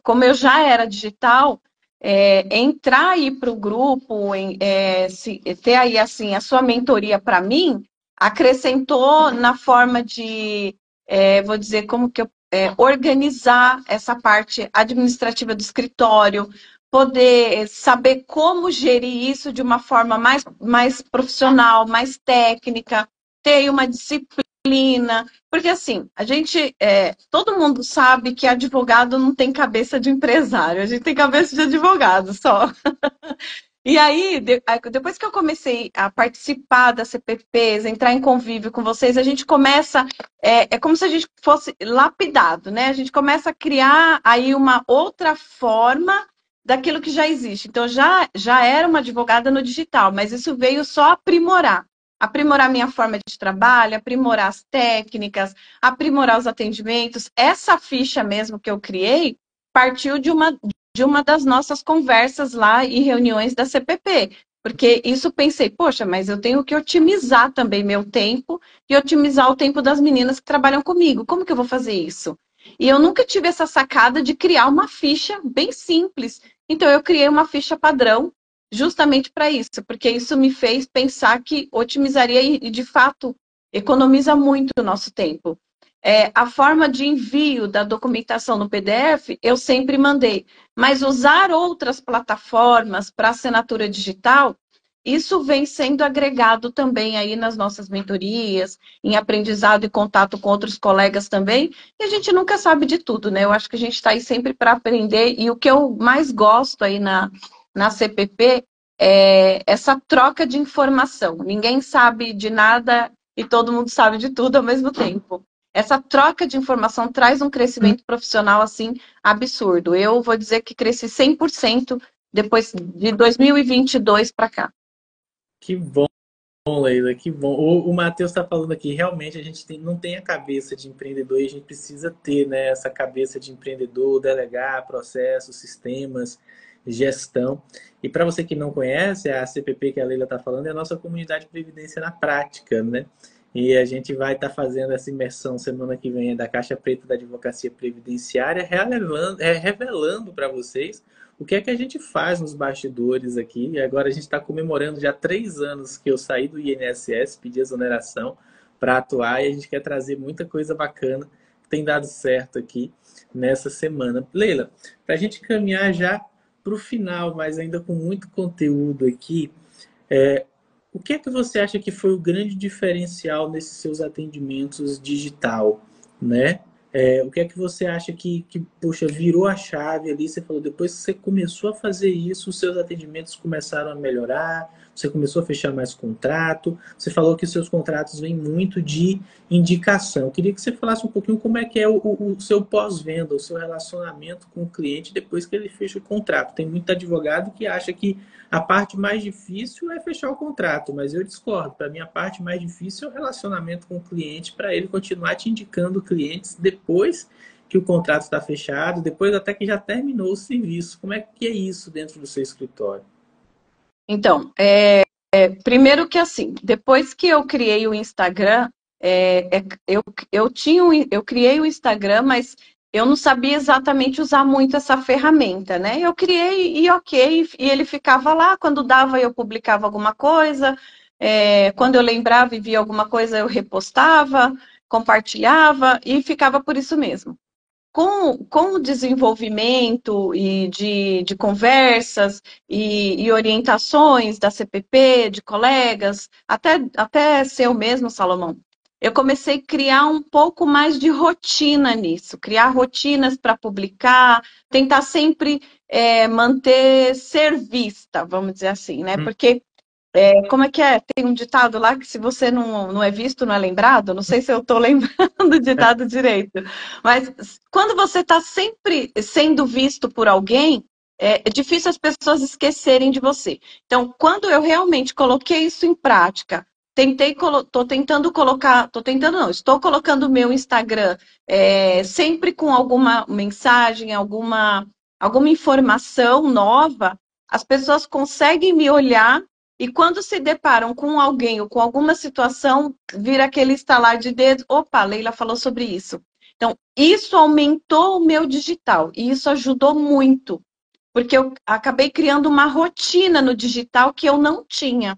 como eu já era digital, entrar aí para o grupo, ter aí assim a sua mentoria para mim, acrescentou na forma de, vou dizer, como que eu organizar essa parte administrativa do escritório, poder saber como gerir isso de uma forma mais profissional, mais técnica, ter uma disciplina, porque assim, todo mundo sabe que advogado não tem cabeça de empresário, a gente tem cabeça de advogado só. E aí, depois que eu comecei a participar das CPPs, entrar em convívio com vocês, a gente começa, é como se a gente fosse lapidado, né? A gente começa a criar aí uma outra forma daquilo que já existe. Então, já era uma advogada no digital, mas isso veio só aprimorar minha forma de trabalho, aprimorar as técnicas, aprimorar os atendimentos. Essa ficha mesmo que eu criei partiu de uma das nossas conversas lá e reuniões da CPP. Porque isso pensei, poxa, mas eu tenho que otimizar também meu tempo e otimizar o tempo das meninas que trabalham comigo. Como que eu vou fazer isso? E eu nunca tive essa sacada de criar uma ficha bem simples. Então, eu criei uma ficha padrão justamente para isso, porque isso me fez pensar que otimizaria e, de fato, economiza muito o nosso tempo. A forma de envio da documentação no PDF, eu sempre mandei. Mas usar outras plataformas para assinatura digital, isso vem sendo agregado também aí nas nossas mentorias, em aprendizado e contato com outros colegas também. E a gente nunca sabe de tudo, né? Eu acho que a gente está aí sempre para aprender. E o que eu mais gosto aí na CPP é essa troca de informação. Ninguém sabe de nada e todo mundo sabe de tudo ao mesmo tempo. Essa troca de informação traz um crescimento profissional assim absurdo. Eu vou dizer que cresci 100% depois de 2022 para cá. Que bom, Leila, que bom. O Matheus está falando aqui, realmente a gente não tem a cabeça de empreendedor e a gente precisa ter, né, essa cabeça de empreendedor, delegar processos, sistemas, gestão. E para você que não conhece, a CPP que a Leila está falando é a nossa comunidade de Previdência na Prática, né? E a gente vai estar fazendo essa imersão semana que vem da Caixa Preta da Advocacia Previdenciária, revelando para vocês o que é que a gente faz nos bastidores aqui. E agora a gente está comemorando já 3 anos que eu saí do INSS, pedi exoneração para atuar, e a gente quer trazer muita coisa bacana que tem dado certo aqui nessa semana. Leila, para a gente caminhar já para o final, mas ainda com muito conteúdo aqui, o que é que você acha que foi o grande diferencial nesses seus atendimentos digital, né? O que é que você acha poxa, virou a chave ali? Você falou, depois que você começou a fazer isso, os seus atendimentos começaram a melhorar, você começou a fechar mais contrato, você falou que os seus contratos vêm muito de indicação. Eu queria que você falasse um pouquinho como é que é o seu pós-venda, o seu relacionamento com o cliente depois que ele fecha o contrato. Tem muito advogado que acha que a parte mais difícil é fechar o contrato, mas eu discordo. Para mim, a parte mais difícil é o relacionamento com o cliente, para ele continuar te indicando clientes depois que o contrato está fechado, depois até que já terminou o serviço. Como é que é isso dentro do seu escritório? Então, primeiro que assim, depois que eu criei o Instagram, eu criei o Instagram, mas eu não sabia exatamente usar muito essa ferramenta, né? Eu criei e ok, e ele ficava lá, quando dava eu publicava alguma coisa, quando eu lembrava e via alguma coisa eu repostava, compartilhava e ficava por isso mesmo. Com o desenvolvimento e de conversas e orientações da CPP, de colegas, até seu mesmo, Salomão, eu comecei a criar um pouco mais de rotina nisso, criar rotinas para publicar, tentar sempre manter ser vista, vamos dizer assim, né? Porque como é que é? Tem um ditado lá que se você não é visto, não é lembrado. Não sei se eu estou lembrando o ditado direito. Mas quando você está sempre sendo visto por alguém, é difícil as pessoas esquecerem de você. Então, quando eu realmente coloquei isso em prática, estou colocando o meu Instagram sempre com alguma mensagem, alguma informação nova, as pessoas conseguem me olhar e quando se deparam com alguém ou com alguma situação, vira aquele estalar de dedo, opa, a Leila falou sobre isso. Então, isso aumentou o meu digital e isso ajudou muito, porque eu acabei criando uma rotina no digital que eu não tinha.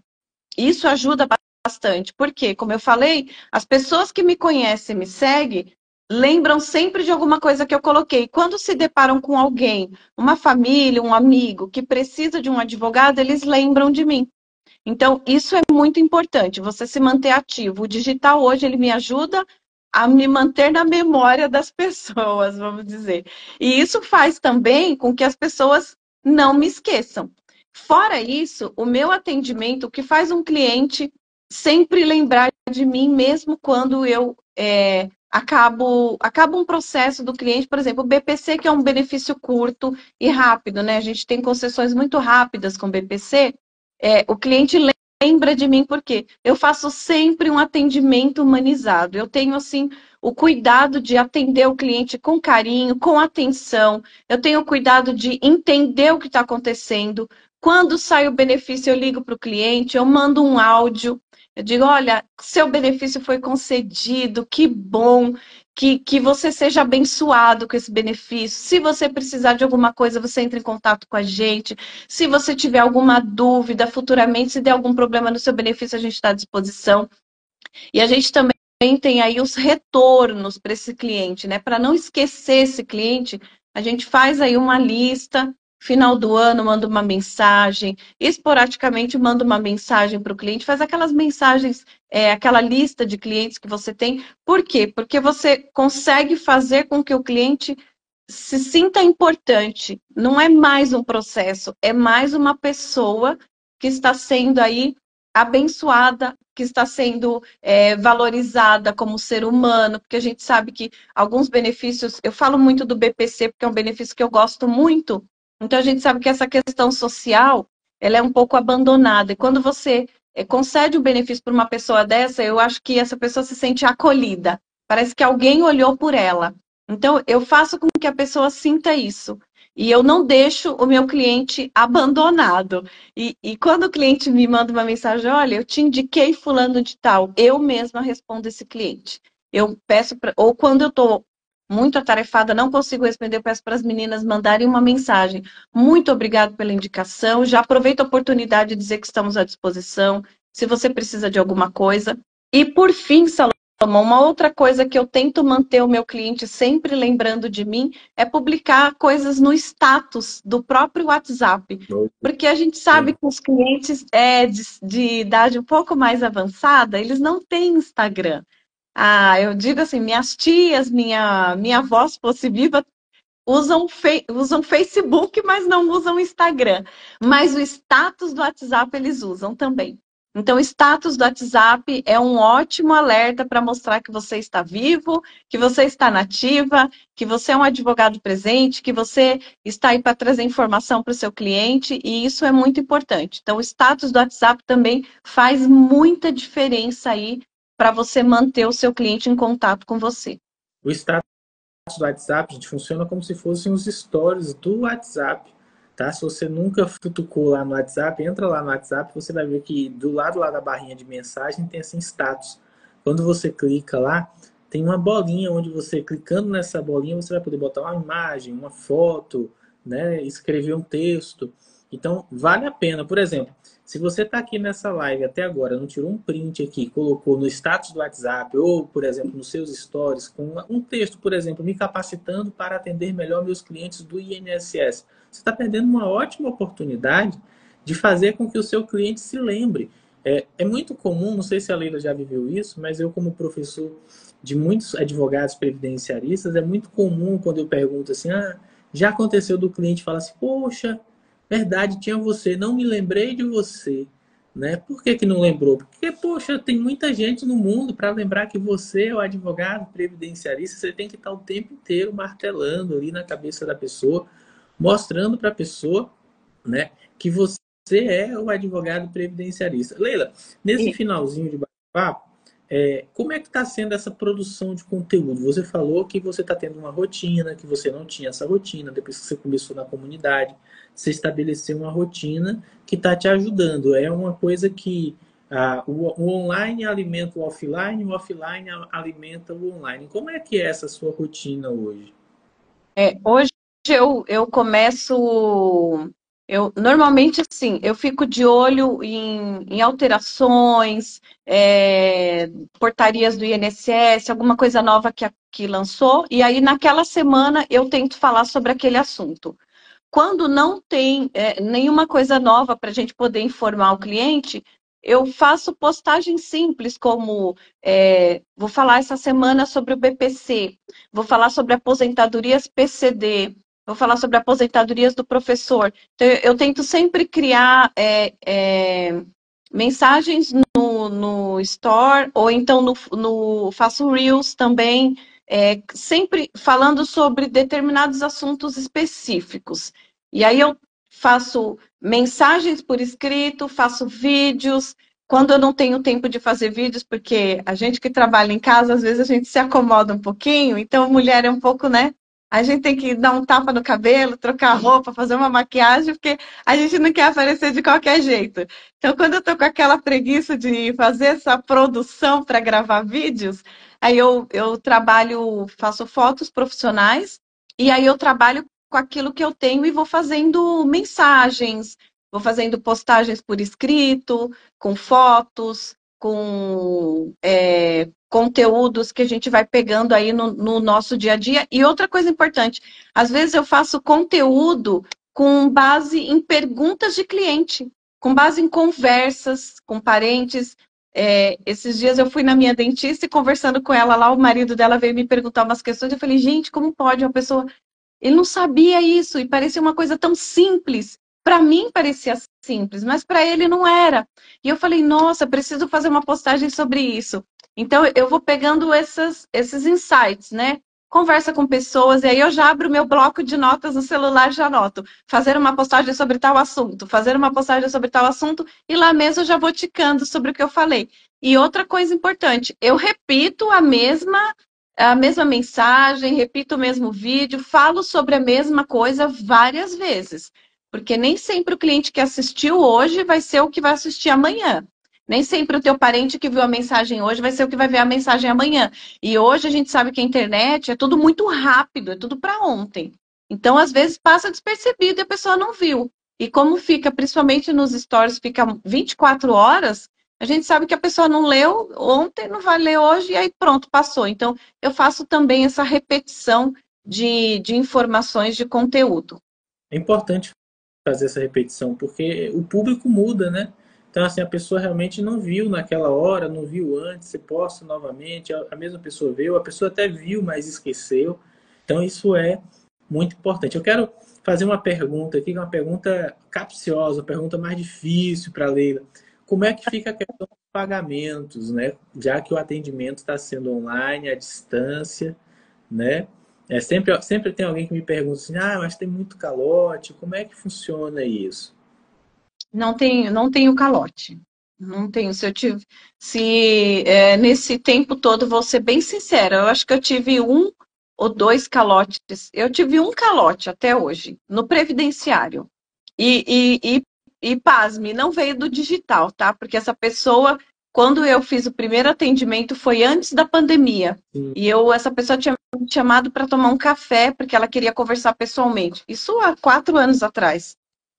Isso ajuda bastante, porque, como eu falei, as pessoas que me conhecem, me seguem, lembram sempre de alguma coisa que eu coloquei. Quando se deparam com alguém, uma família, um amigo que precisa de um advogado, eles lembram de mim. Então, isso é muito importante, você se manter ativo. O digital hoje, ele me ajuda a me manter na memória das pessoas, vamos dizer. E isso faz também com que as pessoas não me esqueçam. Fora isso, o meu atendimento, o que faz um cliente sempre lembrar de mim, mesmo quando eu acabo um processo do cliente, por exemplo, o BPC, que é um benefício curto e rápido, né? A gente tem concessões muito rápidas com o BPC, o cliente lembra de mim porque eu faço sempre um atendimento humanizado. Eu tenho, assim, o cuidado de atender o cliente com carinho, com atenção. Eu tenho o cuidado de entender o que está acontecendo. Quando sai o benefício, eu ligo para o cliente, eu mando um áudio. Eu digo, olha, seu benefício foi concedido, que bom, que você seja abençoado com esse benefício. Se você precisar de alguma coisa, você entra em contato com a gente. Se você tiver alguma dúvida futuramente, se der algum problema no seu benefício, a gente está à disposição. E a gente também tem aí os retornos para esse cliente, né? Para não esquecer esse cliente, a gente faz aí uma lista, final do ano manda uma mensagem, esporadicamente manda uma mensagem para o cliente, faz aquelas mensagens, aquela lista de clientes que você tem. Por quê? Porque você consegue fazer com que o cliente se sinta importante. Não é mais um processo, é mais uma pessoa que está sendo aí abençoada, que está sendo valorizada como ser humano, porque a gente sabe que alguns benefícios, eu falo muito do BPC, porque é um benefício que eu gosto muito, então a gente sabe que essa questão social, ela é um pouco abandonada, e quando você concede um benefício para uma pessoa dessa, eu acho que essa pessoa se sente acolhida, parece que alguém olhou por ela. Então, eu faço com que a pessoa sinta isso. e eu não deixo o meu cliente abandonado. E quando o cliente me manda uma mensagem, olha, eu te indiquei fulano de tal, eu mesma respondo esse cliente. Eu peço, ou quando eu estou muito atarefada, não consigo responder, eu peço para as meninas mandarem uma mensagem. Muito obrigado pela indicação. Já aproveito a oportunidade de dizer que estamos à disposição, se você precisa de alguma coisa. E por fim, Salomão, uma outra coisa que eu tento manter o meu cliente sempre lembrando de mim é publicar coisas no status do próprio WhatsApp. Porque a gente sabe que os clientes de idade um pouco mais avançada, eles não têm Instagram. Ah, eu digo assim, minhas tias, minha avó, se fosse viva, usam Facebook, mas não usam Instagram. Mas o status do WhatsApp eles usam também. Então, o status do WhatsApp é um ótimo alerta para mostrar que você está vivo, que você está nativa, que você é um advogado presente, que você está aí para trazer informação para o seu cliente, e isso é muito importante. Então, o status do WhatsApp também faz muita diferença aí para você manter o seu cliente em contato com você. O status do WhatsApp, gente, funciona como se fossem os stories do WhatsApp, tá? Se você nunca futucou lá no WhatsApp, entra lá no WhatsApp, você vai ver que do lado lá da barrinha de mensagem tem assim status. Quando você clica lá, tem uma bolinha onde você, clicando nessa bolinha, você vai poder botar uma imagem, uma foto, né? Escrever um texto. Então, vale a pena. Por exemplo, se você está aqui nessa live até agora, não tirou um print aqui, colocou no status do WhatsApp ou, por exemplo, nos seus stories, com um texto, por exemplo, me capacitando para atender melhor meus clientes do INSS, você está perdendo uma ótima oportunidade de fazer com que o seu cliente se lembre. É muito comum, não sei se a Leila já viveu isso, mas eu, como professor de muitos advogados previdenciaristas, é muito comum quando eu pergunto assim, já aconteceu do cliente falar assim, poxa, verdade, tinha você, não me lembrei de você, né? Por que não lembrou? Porque, poxa, tem muita gente no mundo para lembrar que você é o advogado previdenciarista, você tem que estar o tempo inteiro martelando ali na cabeça da pessoa, mostrando para a pessoa, né, que você é o advogado previdenciarista. Leila, nesse finalzinho de bate-papo, como é que está sendo essa produção de conteúdo? Você falou que você está tendo uma rotina, que você não tinha essa rotina, depois que você começou na comunidade, você estabeleceu uma rotina que está te ajudando. É uma coisa que o online alimenta o offline alimenta o online. Como é que é essa sua rotina hoje? Hoje eu começo. Normalmente, assim, eu fico de olho em alterações, portarias do INSS, alguma coisa nova que lançou, e aí naquela semana eu tento falar sobre aquele assunto. Quando não tem nenhuma coisa nova para a gente poder informar o cliente, eu faço postagens simples, como vou falar essa semana sobre o BPC, vou falar sobre aposentadorias PCD, vou falar sobre aposentadorias do professor. Então, eu tento sempre criar mensagens no Store, ou então faço Reels também, sempre falando sobre determinados assuntos específicos. E aí eu faço mensagens por escrito, faço vídeos. Quando eu não tenho tempo de fazer vídeos, porque a gente que trabalha em casa, às vezes a gente se acomoda um pouquinho, então mulher é um pouco, né? A gente tem que dar um tapa no cabelo, trocar a roupa, fazer uma maquiagem, porque a gente não quer aparecer de qualquer jeito. Então, quando eu tô com aquela preguiça de fazer essa produção para gravar vídeos, aí eu trabalho, faço fotos profissionais, e aí eu trabalho com aquilo que eu tenho e vou fazendo mensagens, vou fazendo postagens por escrito, com fotos, com conteúdos que a gente vai pegando aí no nosso dia a dia. E outra coisa importante, às vezes eu faço conteúdo com base em perguntas de cliente, com base em conversas com parentes. Esses dias eu fui na minha dentista e conversando com ela lá, o marido dela veio me perguntar umas questões. Eu falei, gente, como pode uma pessoa... Ele não sabia isso e parecia uma coisa tão simples. Para mim parecia simples, mas para ele não era. E eu falei, nossa, preciso fazer uma postagem sobre isso. Então eu vou pegando esses insights, né? Conversa com pessoas, e aí eu já abro meu bloco de notas no celular e já anoto. Fazer uma postagem sobre tal assunto, fazer uma postagem sobre tal assunto, e lá mesmo eu já vou ticando sobre o que eu falei. E outra coisa importante, eu repito a mesma a mesma mensagem, repito o mesmo vídeo, falo sobre a mesma coisa várias vezes, porque nem sempre o cliente que assistiu hoje vai ser o que vai assistir amanhã. Nem sempre o teu parente que viu a mensagem hoje vai ser o que vai ver a mensagem amanhã. E hoje a gente sabe que a internet é tudo muito rápido, é tudo para ontem. Então, às vezes, passa despercebido e a pessoa não viu. E como fica, principalmente nos stories, fica 24 horas, a gente sabe que a pessoa não leu ontem, não vai ler hoje, e aí pronto, passou. Então, eu faço também essa repetição de informações de conteúdo. É importante fazer essa repetição, porque o público muda, né? Então, assim, a pessoa realmente não viu naquela hora, não viu antes, você posta novamente, a mesma pessoa viu, a pessoa até viu, mas esqueceu. Então, isso é muito importante. Eu quero fazer uma pergunta aqui, uma pergunta capciosa, uma pergunta mais difícil para a Leila. Como é que fica a questão dos pagamentos, né? Já que o atendimento está sendo online, à distância, né? Sempre tem alguém que me pergunta assim, mas tem muito calote, como é que funciona isso? Não tenho calote. Não tenho. Nesse tempo todo, vou ser bem sincera, eu acho que eu tive um ou dois calotes. Eu tive um calote até hoje, no previdenciário. E pasme, não veio do digital, tá? Porque essa pessoa, quando eu fiz o primeiro atendimento, foi antes da pandemia. Sim. Essa pessoa tinha me chamado para tomar um café, porque ela queria conversar pessoalmente. Isso há 4 anos atrás.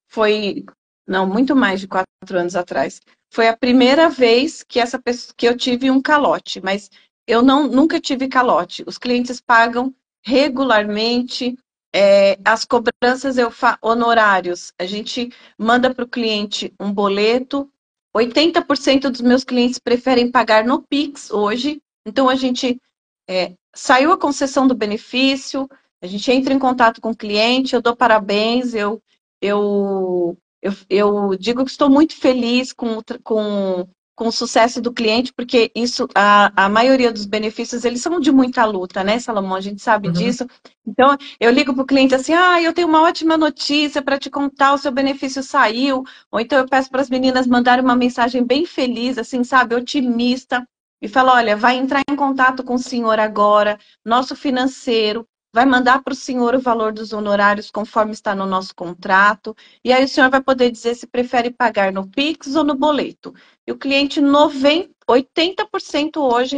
Foi, não, muito mais de 4 anos atrás. Foi a primeira vez que essa pessoa, que eu tive um calote, mas eu nunca tive calote. Os clientes pagam regularmente. As cobranças honorários, a gente manda para o cliente um boleto. 80% dos meus clientes preferem pagar no Pix hoje. Então a gente saiu a concessão do benefício, a gente entra em contato com o cliente, eu dou parabéns, eu digo que estou muito feliz com o sucesso do cliente, porque isso, a maioria dos benefícios, eles são de muita luta, né, Salomão? A gente sabe Uhum. disso. Então, eu ligo para o cliente assim, eu tenho uma ótima notícia para te contar, o seu benefício saiu. Ou então eu peço para as meninas mandarem uma mensagem bem feliz, assim, sabe, otimista, e falo, olha, vai entrar em contato com o senhor agora, nosso financeiro, vai mandar para o senhor o valor dos honorários conforme está no nosso contrato, e aí o senhor vai poder dizer se prefere pagar no Pix ou no boleto. E o cliente 80% hoje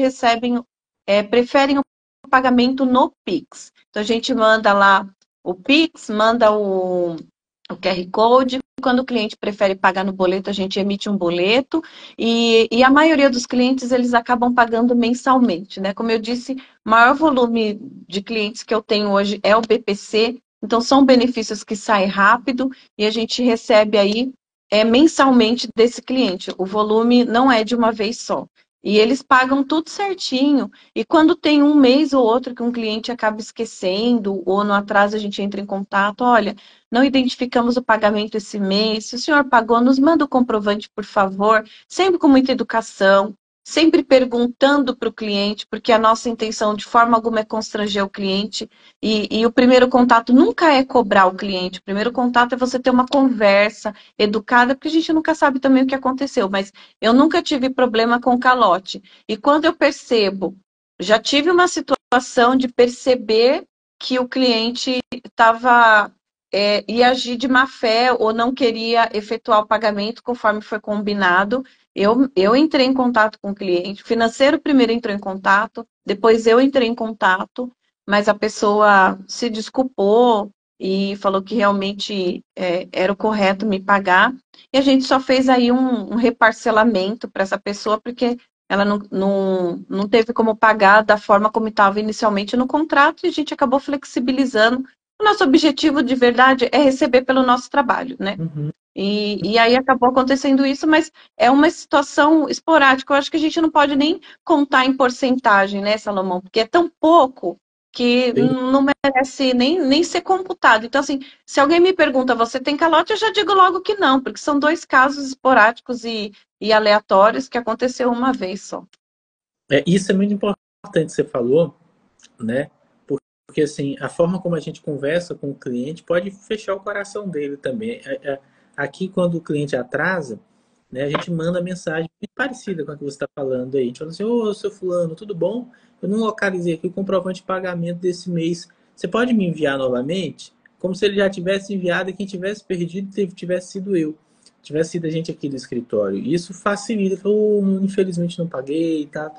preferem o pagamento no Pix. Então a gente manda lá o Pix, manda o QR Code. Quando o cliente prefere pagar no boleto, a gente emite um boleto. E a maioria dos clientes, eles acabam pagando mensalmente, né? Como eu disse, o maior volume de clientes que eu tenho hoje é o BPC. Então, são benefícios que saem rápido e a gente recebe aí mensalmente desse cliente. O volume não é de uma vez só. E eles pagam tudo certinho. E quando tem um mês ou outro que um cliente acaba esquecendo, ou no atraso a gente entra em contato, olha, não identificamos o pagamento esse mês. Se o senhor pagou, nos manda o comprovante, por favor. Sempre com muita educação, sempre perguntando para o cliente, porque a nossa intenção de forma alguma é constranger o cliente. E o primeiro contato nunca é cobrar o cliente. O primeiro contato é você ter uma conversa educada, porque a gente nunca sabe também o que aconteceu. Mas eu nunca tive problema com calote. E quando eu percebo, já tive uma situação de perceber que o cliente ia agir de má fé ou não queria efetuar o pagamento conforme foi combinado. Eu entrei em contato com o cliente, o financeiro primeiro entrou em contato, depois eu entrei em contato, mas a pessoa se desculpou e falou que realmente era o correto me pagar. E a gente só fez aí um reparcelamento para essa pessoa, porque ela não teve como pagar da forma como estava inicialmente no contrato, e a gente acabou flexibilizando. O nosso objetivo de verdade é receber pelo nosso trabalho, né? Uhum. E aí acabou acontecendo isso, mas é uma situação esporádica. Eu acho que a gente não pode nem contar em porcentagem, né, Salomão? Porque é tão pouco que Sim. não merece nem ser computado. Então, assim, se alguém me pergunta, você tem calote? Eu já digo logo que não, porque são dois casos esporádicos e aleatórios que aconteceu uma vez só. Isso é muito importante, você falou, né? Porque assim, a forma como a gente conversa com o cliente pode fechar o coração dele também. Aqui, quando o cliente atrasa, né? A gente manda mensagem muito parecida com a que você está falando aí. A gente fala assim, ô, seu fulano, tudo bom? Eu não localizei aqui o comprovante de pagamento desse mês. Você pode me enviar novamente? Como se ele já tivesse enviado e quem tivesse perdido tivesse sido eu. Tivesse sido a gente aqui do escritório. E isso facilita. Oh, infelizmente não paguei, tá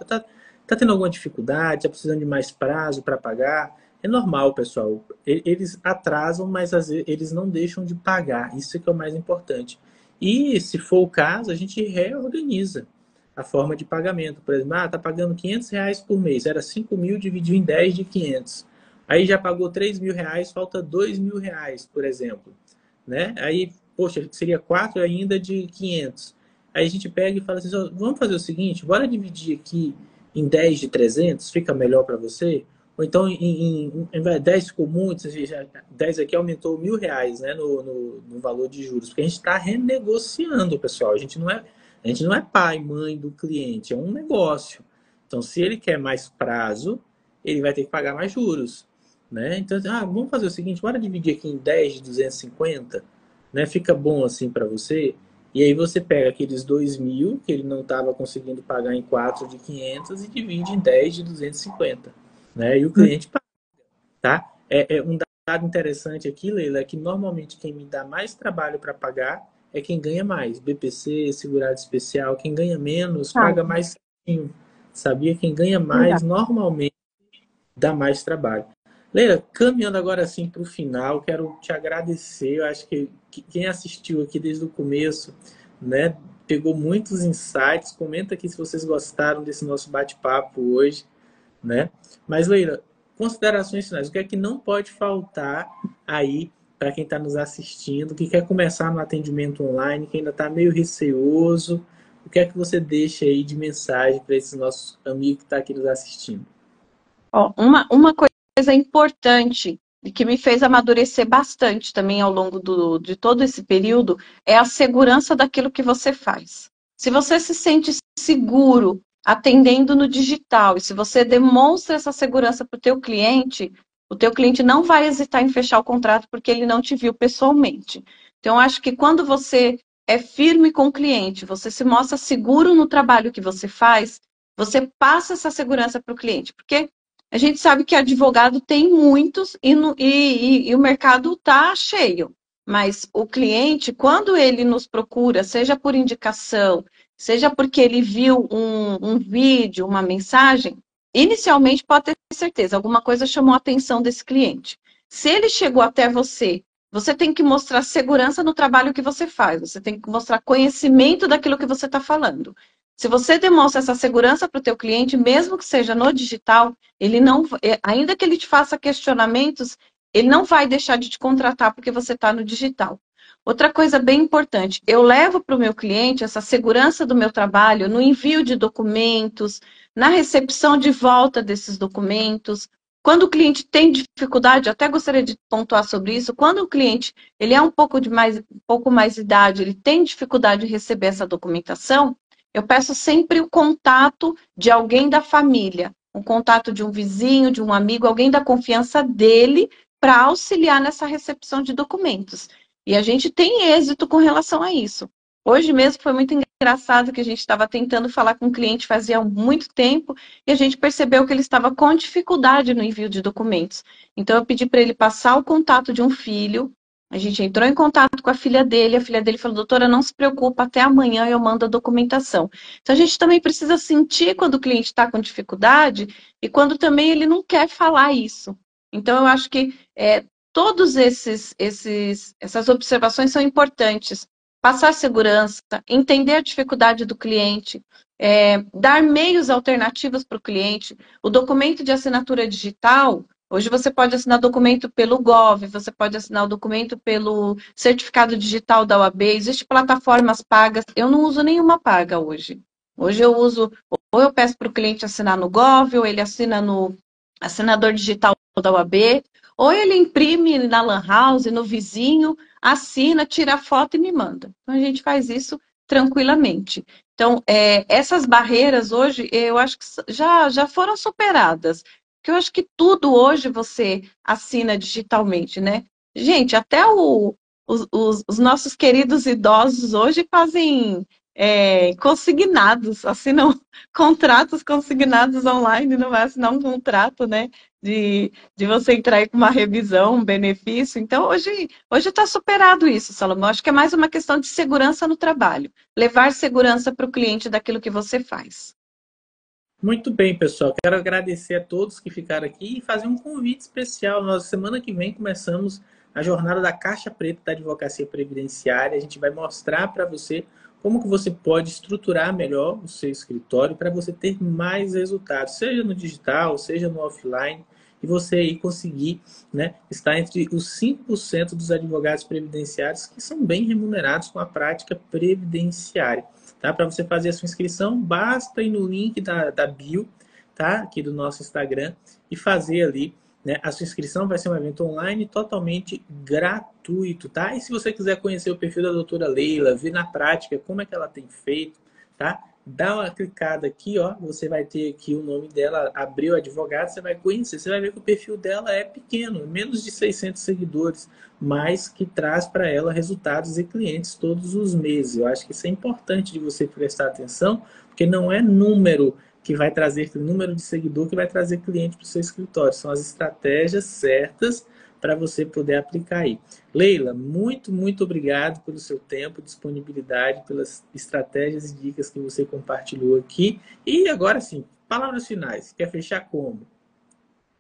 tendo alguma dificuldade, tá precisando de mais prazo para pagar. É normal, pessoal. Eles atrasam, mas às vezes eles não deixam de pagar. Isso que é o mais importante. E, se for o caso, a gente reorganiza a forma de pagamento. Por exemplo, tá pagando R$ 500 por mês. Era 5 mil, dividiu em 10 de 500. Aí já pagou R$ 3.000, falta R$ 2.000, por exemplo. Né? Aí, poxa, seria 4 ainda de 500. Aí a gente pega e fala assim, vamos fazer o seguinte, bora dividir aqui em 10 de 300, fica melhor para você? Ou então, em 10 ficou muito, 10 aqui aumentou R$ 1.000, né, no valor de juros, porque a gente está renegociando, pessoal. A gente não é pai, mãe do cliente, é um negócio. Então, se ele quer mais prazo, ele vai ter que pagar mais juros. Né? Então, vamos fazer o seguinte, bora dividir aqui em 10 de 250, né? Fica bom assim para você. E aí você pega aqueles 2.000 que ele não estava conseguindo pagar em 4 de 500 e divide em 10 de 250, né? E o cliente paga, tá? É um dado interessante aqui, Leila, é que normalmente quem me dá mais trabalho para pagar é quem ganha mais. BPC, segurado especial, quem ganha menos paga mais certinho. Sabia? Quem ganha mais normalmente dá mais trabalho. Leila, caminhando agora assim para o final, quero te agradecer. Eu acho que quem assistiu aqui desde o começo, né, pegou muitos insights. Comenta aqui se vocês gostaram desse nosso bate-papo hoje, né? Mas, Leila, considerações finais. O que é que não pode faltar aí para quem está nos assistindo, que quer começar no atendimento online, que ainda está meio receoso? O que é que você deixa aí de mensagem para esse nosso amigo que está aqui nos assistindo? Ó, uma coisa importante e que me fez amadurecer bastante também ao longo de todo esse período é a segurança daquilo que você faz. Se você se sente seguro atendendo no digital e se você demonstra essa segurança para o teu cliente não vai hesitar em fechar o contrato porque ele não te viu pessoalmente. Então, acho que quando você é firme com o cliente, você se mostra seguro no trabalho que você faz, você passa essa segurança para o cliente, porque a gente sabe que advogado tem muitos e o mercado está cheio. Mas o cliente, quando ele nos procura, seja por indicação, seja porque ele viu um vídeo, uma mensagem, inicialmente pode ter certeza, alguma coisa chamou a atenção desse cliente. Se ele chegou até você, você tem que mostrar segurança no trabalho que você faz, você tem que mostrar conhecimento daquilo que você está falando. Se você demonstra essa segurança para o teu cliente, mesmo que seja no digital, ele não, ainda que ele te faça questionamentos, ele não vai deixar de te contratar porque você está no digital. Outra coisa bem importante, eu levo para o meu cliente essa segurança do meu trabalho no envio de documentos, na recepção de volta desses documentos. Quando o cliente tem dificuldade, eu até gostaria de pontuar sobre isso, quando o cliente ele é um pouco mais idade, ele tem dificuldade de receber essa documentação, eu peço sempre o contato de alguém da família, um contato de um vizinho, de um amigo, alguém da confiança dele para auxiliar nessa recepção de documentos. E a gente tem êxito com relação a isso. Hoje mesmo foi muito engraçado que a gente estava tentando falar com um cliente fazia muito tempo e a gente percebeu que ele estava com dificuldade no envio de documentos. Então eu pedi para ele passar o contato de um filho. A gente entrou em contato com a filha dele falou, doutora, não se preocupa, até amanhã eu mando a documentação. Então a gente também precisa sentir quando o cliente está com dificuldade e quando também ele não quer falar isso. Então eu acho que todos essas observações são importantes. Passar segurança, entender a dificuldade do cliente, dar meios alternativos para o cliente. O documento de assinatura digital, hoje você pode assinar documento pelo Gov, você pode assinar o documento pelo certificado digital da OAB, existem plataformas pagas, eu não uso nenhuma paga hoje. Hoje eu uso, ou eu peço para o cliente assinar no Gov, ou ele assina no assinador digital da OAB, ou ele imprime na Lan House, no vizinho, assina, tira a foto e me manda. Então a gente faz isso tranquilamente. Então, essas barreiras hoje, eu acho que já foram superadas. Porque eu acho que tudo hoje você assina digitalmente, né? Gente, até os nossos queridos idosos hoje fazem consignados, assinam contratos consignados online, não vai assinar um contrato, né? De você entrar aí com uma revisão, um benefício. Então, hoje está superado isso, Salomão. Acho que é mais uma questão de segurança no trabalho. Levar segurança para o cliente daquilo que você faz. Muito bem, pessoal. Quero agradecer a todos que ficaram aqui e fazer um convite especial. Nós, semana que vem, começamos a jornada da Caixa Preta da Advocacia Previdenciária. A gente vai mostrar para você como que você pode estruturar melhor o seu escritório para você ter mais resultados, seja no digital, seja no offline, e você aí conseguir, né, estar entre os 5% dos advogados previdenciários que são bem remunerados com a prática previdenciária. Tá? Para você fazer a sua inscrição, basta ir no link da bio, tá? Aqui do nosso Instagram, e fazer ali, né? A sua inscrição vai ser um evento online totalmente gratuito, tá? E se você quiser conhecer o perfil da doutora Leila, ver na prática como é que ela tem feito, tá? Dá uma clicada aqui, ó, você vai ter aqui o nome dela, Abreu Advogado, você vai conhecer, você vai ver que o perfil dela é pequeno, menos de 600 seguidores, mas que traz para ela resultados e clientes todos os meses. Eu acho que isso é importante de você prestar atenção, porque não é número que vai trazer, número de seguidor que vai trazer cliente para o seu escritório, são as estratégias certas para você poder aplicar aí. Leila, muito obrigado pelo seu tempo, disponibilidade, pelas estratégias e dicas que você compartilhou aqui. E agora sim, palavras finais. Quer fechar como?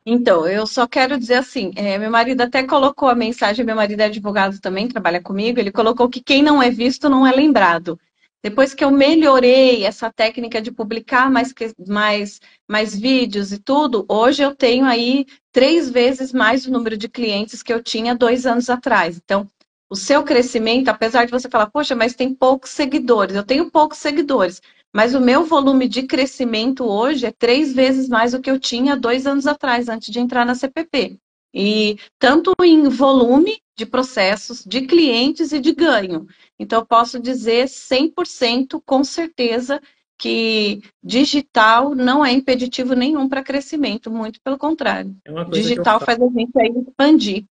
Então, eu só quero dizer assim, meu marido até colocou a mensagem, meu marido é advogado também, trabalha comigo, ele colocou que quem não é visto não é lembrado. Depois que eu melhorei essa técnica de publicar mais vídeos e tudo, hoje eu tenho aí 3 vezes mais o número de clientes que eu tinha 2 anos atrás. Então, o seu crescimento, apesar de você falar, poxa, mas tem poucos seguidores, eu tenho poucos seguidores, mas o meu volume de crescimento hoje é 3 vezes mais do que eu tinha 2 anos atrás, antes de entrar na CPP. E tanto em volume de processos, de clientes e de ganho. Então, eu posso dizer 100% com certeza que digital não é impeditivo nenhum para crescimento, muito pelo contrário. É uma coisa que eu Digital falo. faz a gente aí expandir.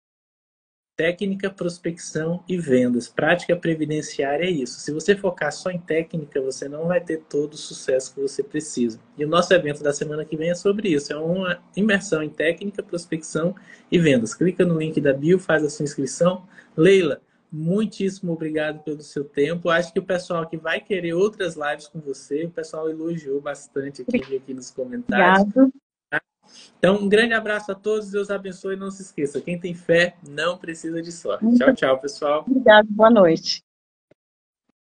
Técnica, prospecção e vendas. Prática previdenciária é isso. Se você focar só em técnica, você não vai ter todo o sucesso que você precisa. E o nosso evento da semana que vem é sobre isso. É uma imersão em técnica, prospecção e vendas. Clica no link da bio, faz a sua inscrição. Leila, muitíssimo obrigado pelo seu tempo. Acho que o pessoal que vai querer outras lives com você, o pessoal elogiou bastante aqui nos comentários. Obrigada. Então, um grande abraço a todos, Deus abençoe e não se esqueça, quem tem fé não precisa de sorte. Tchau, tchau, pessoal. Obrigada, boa noite.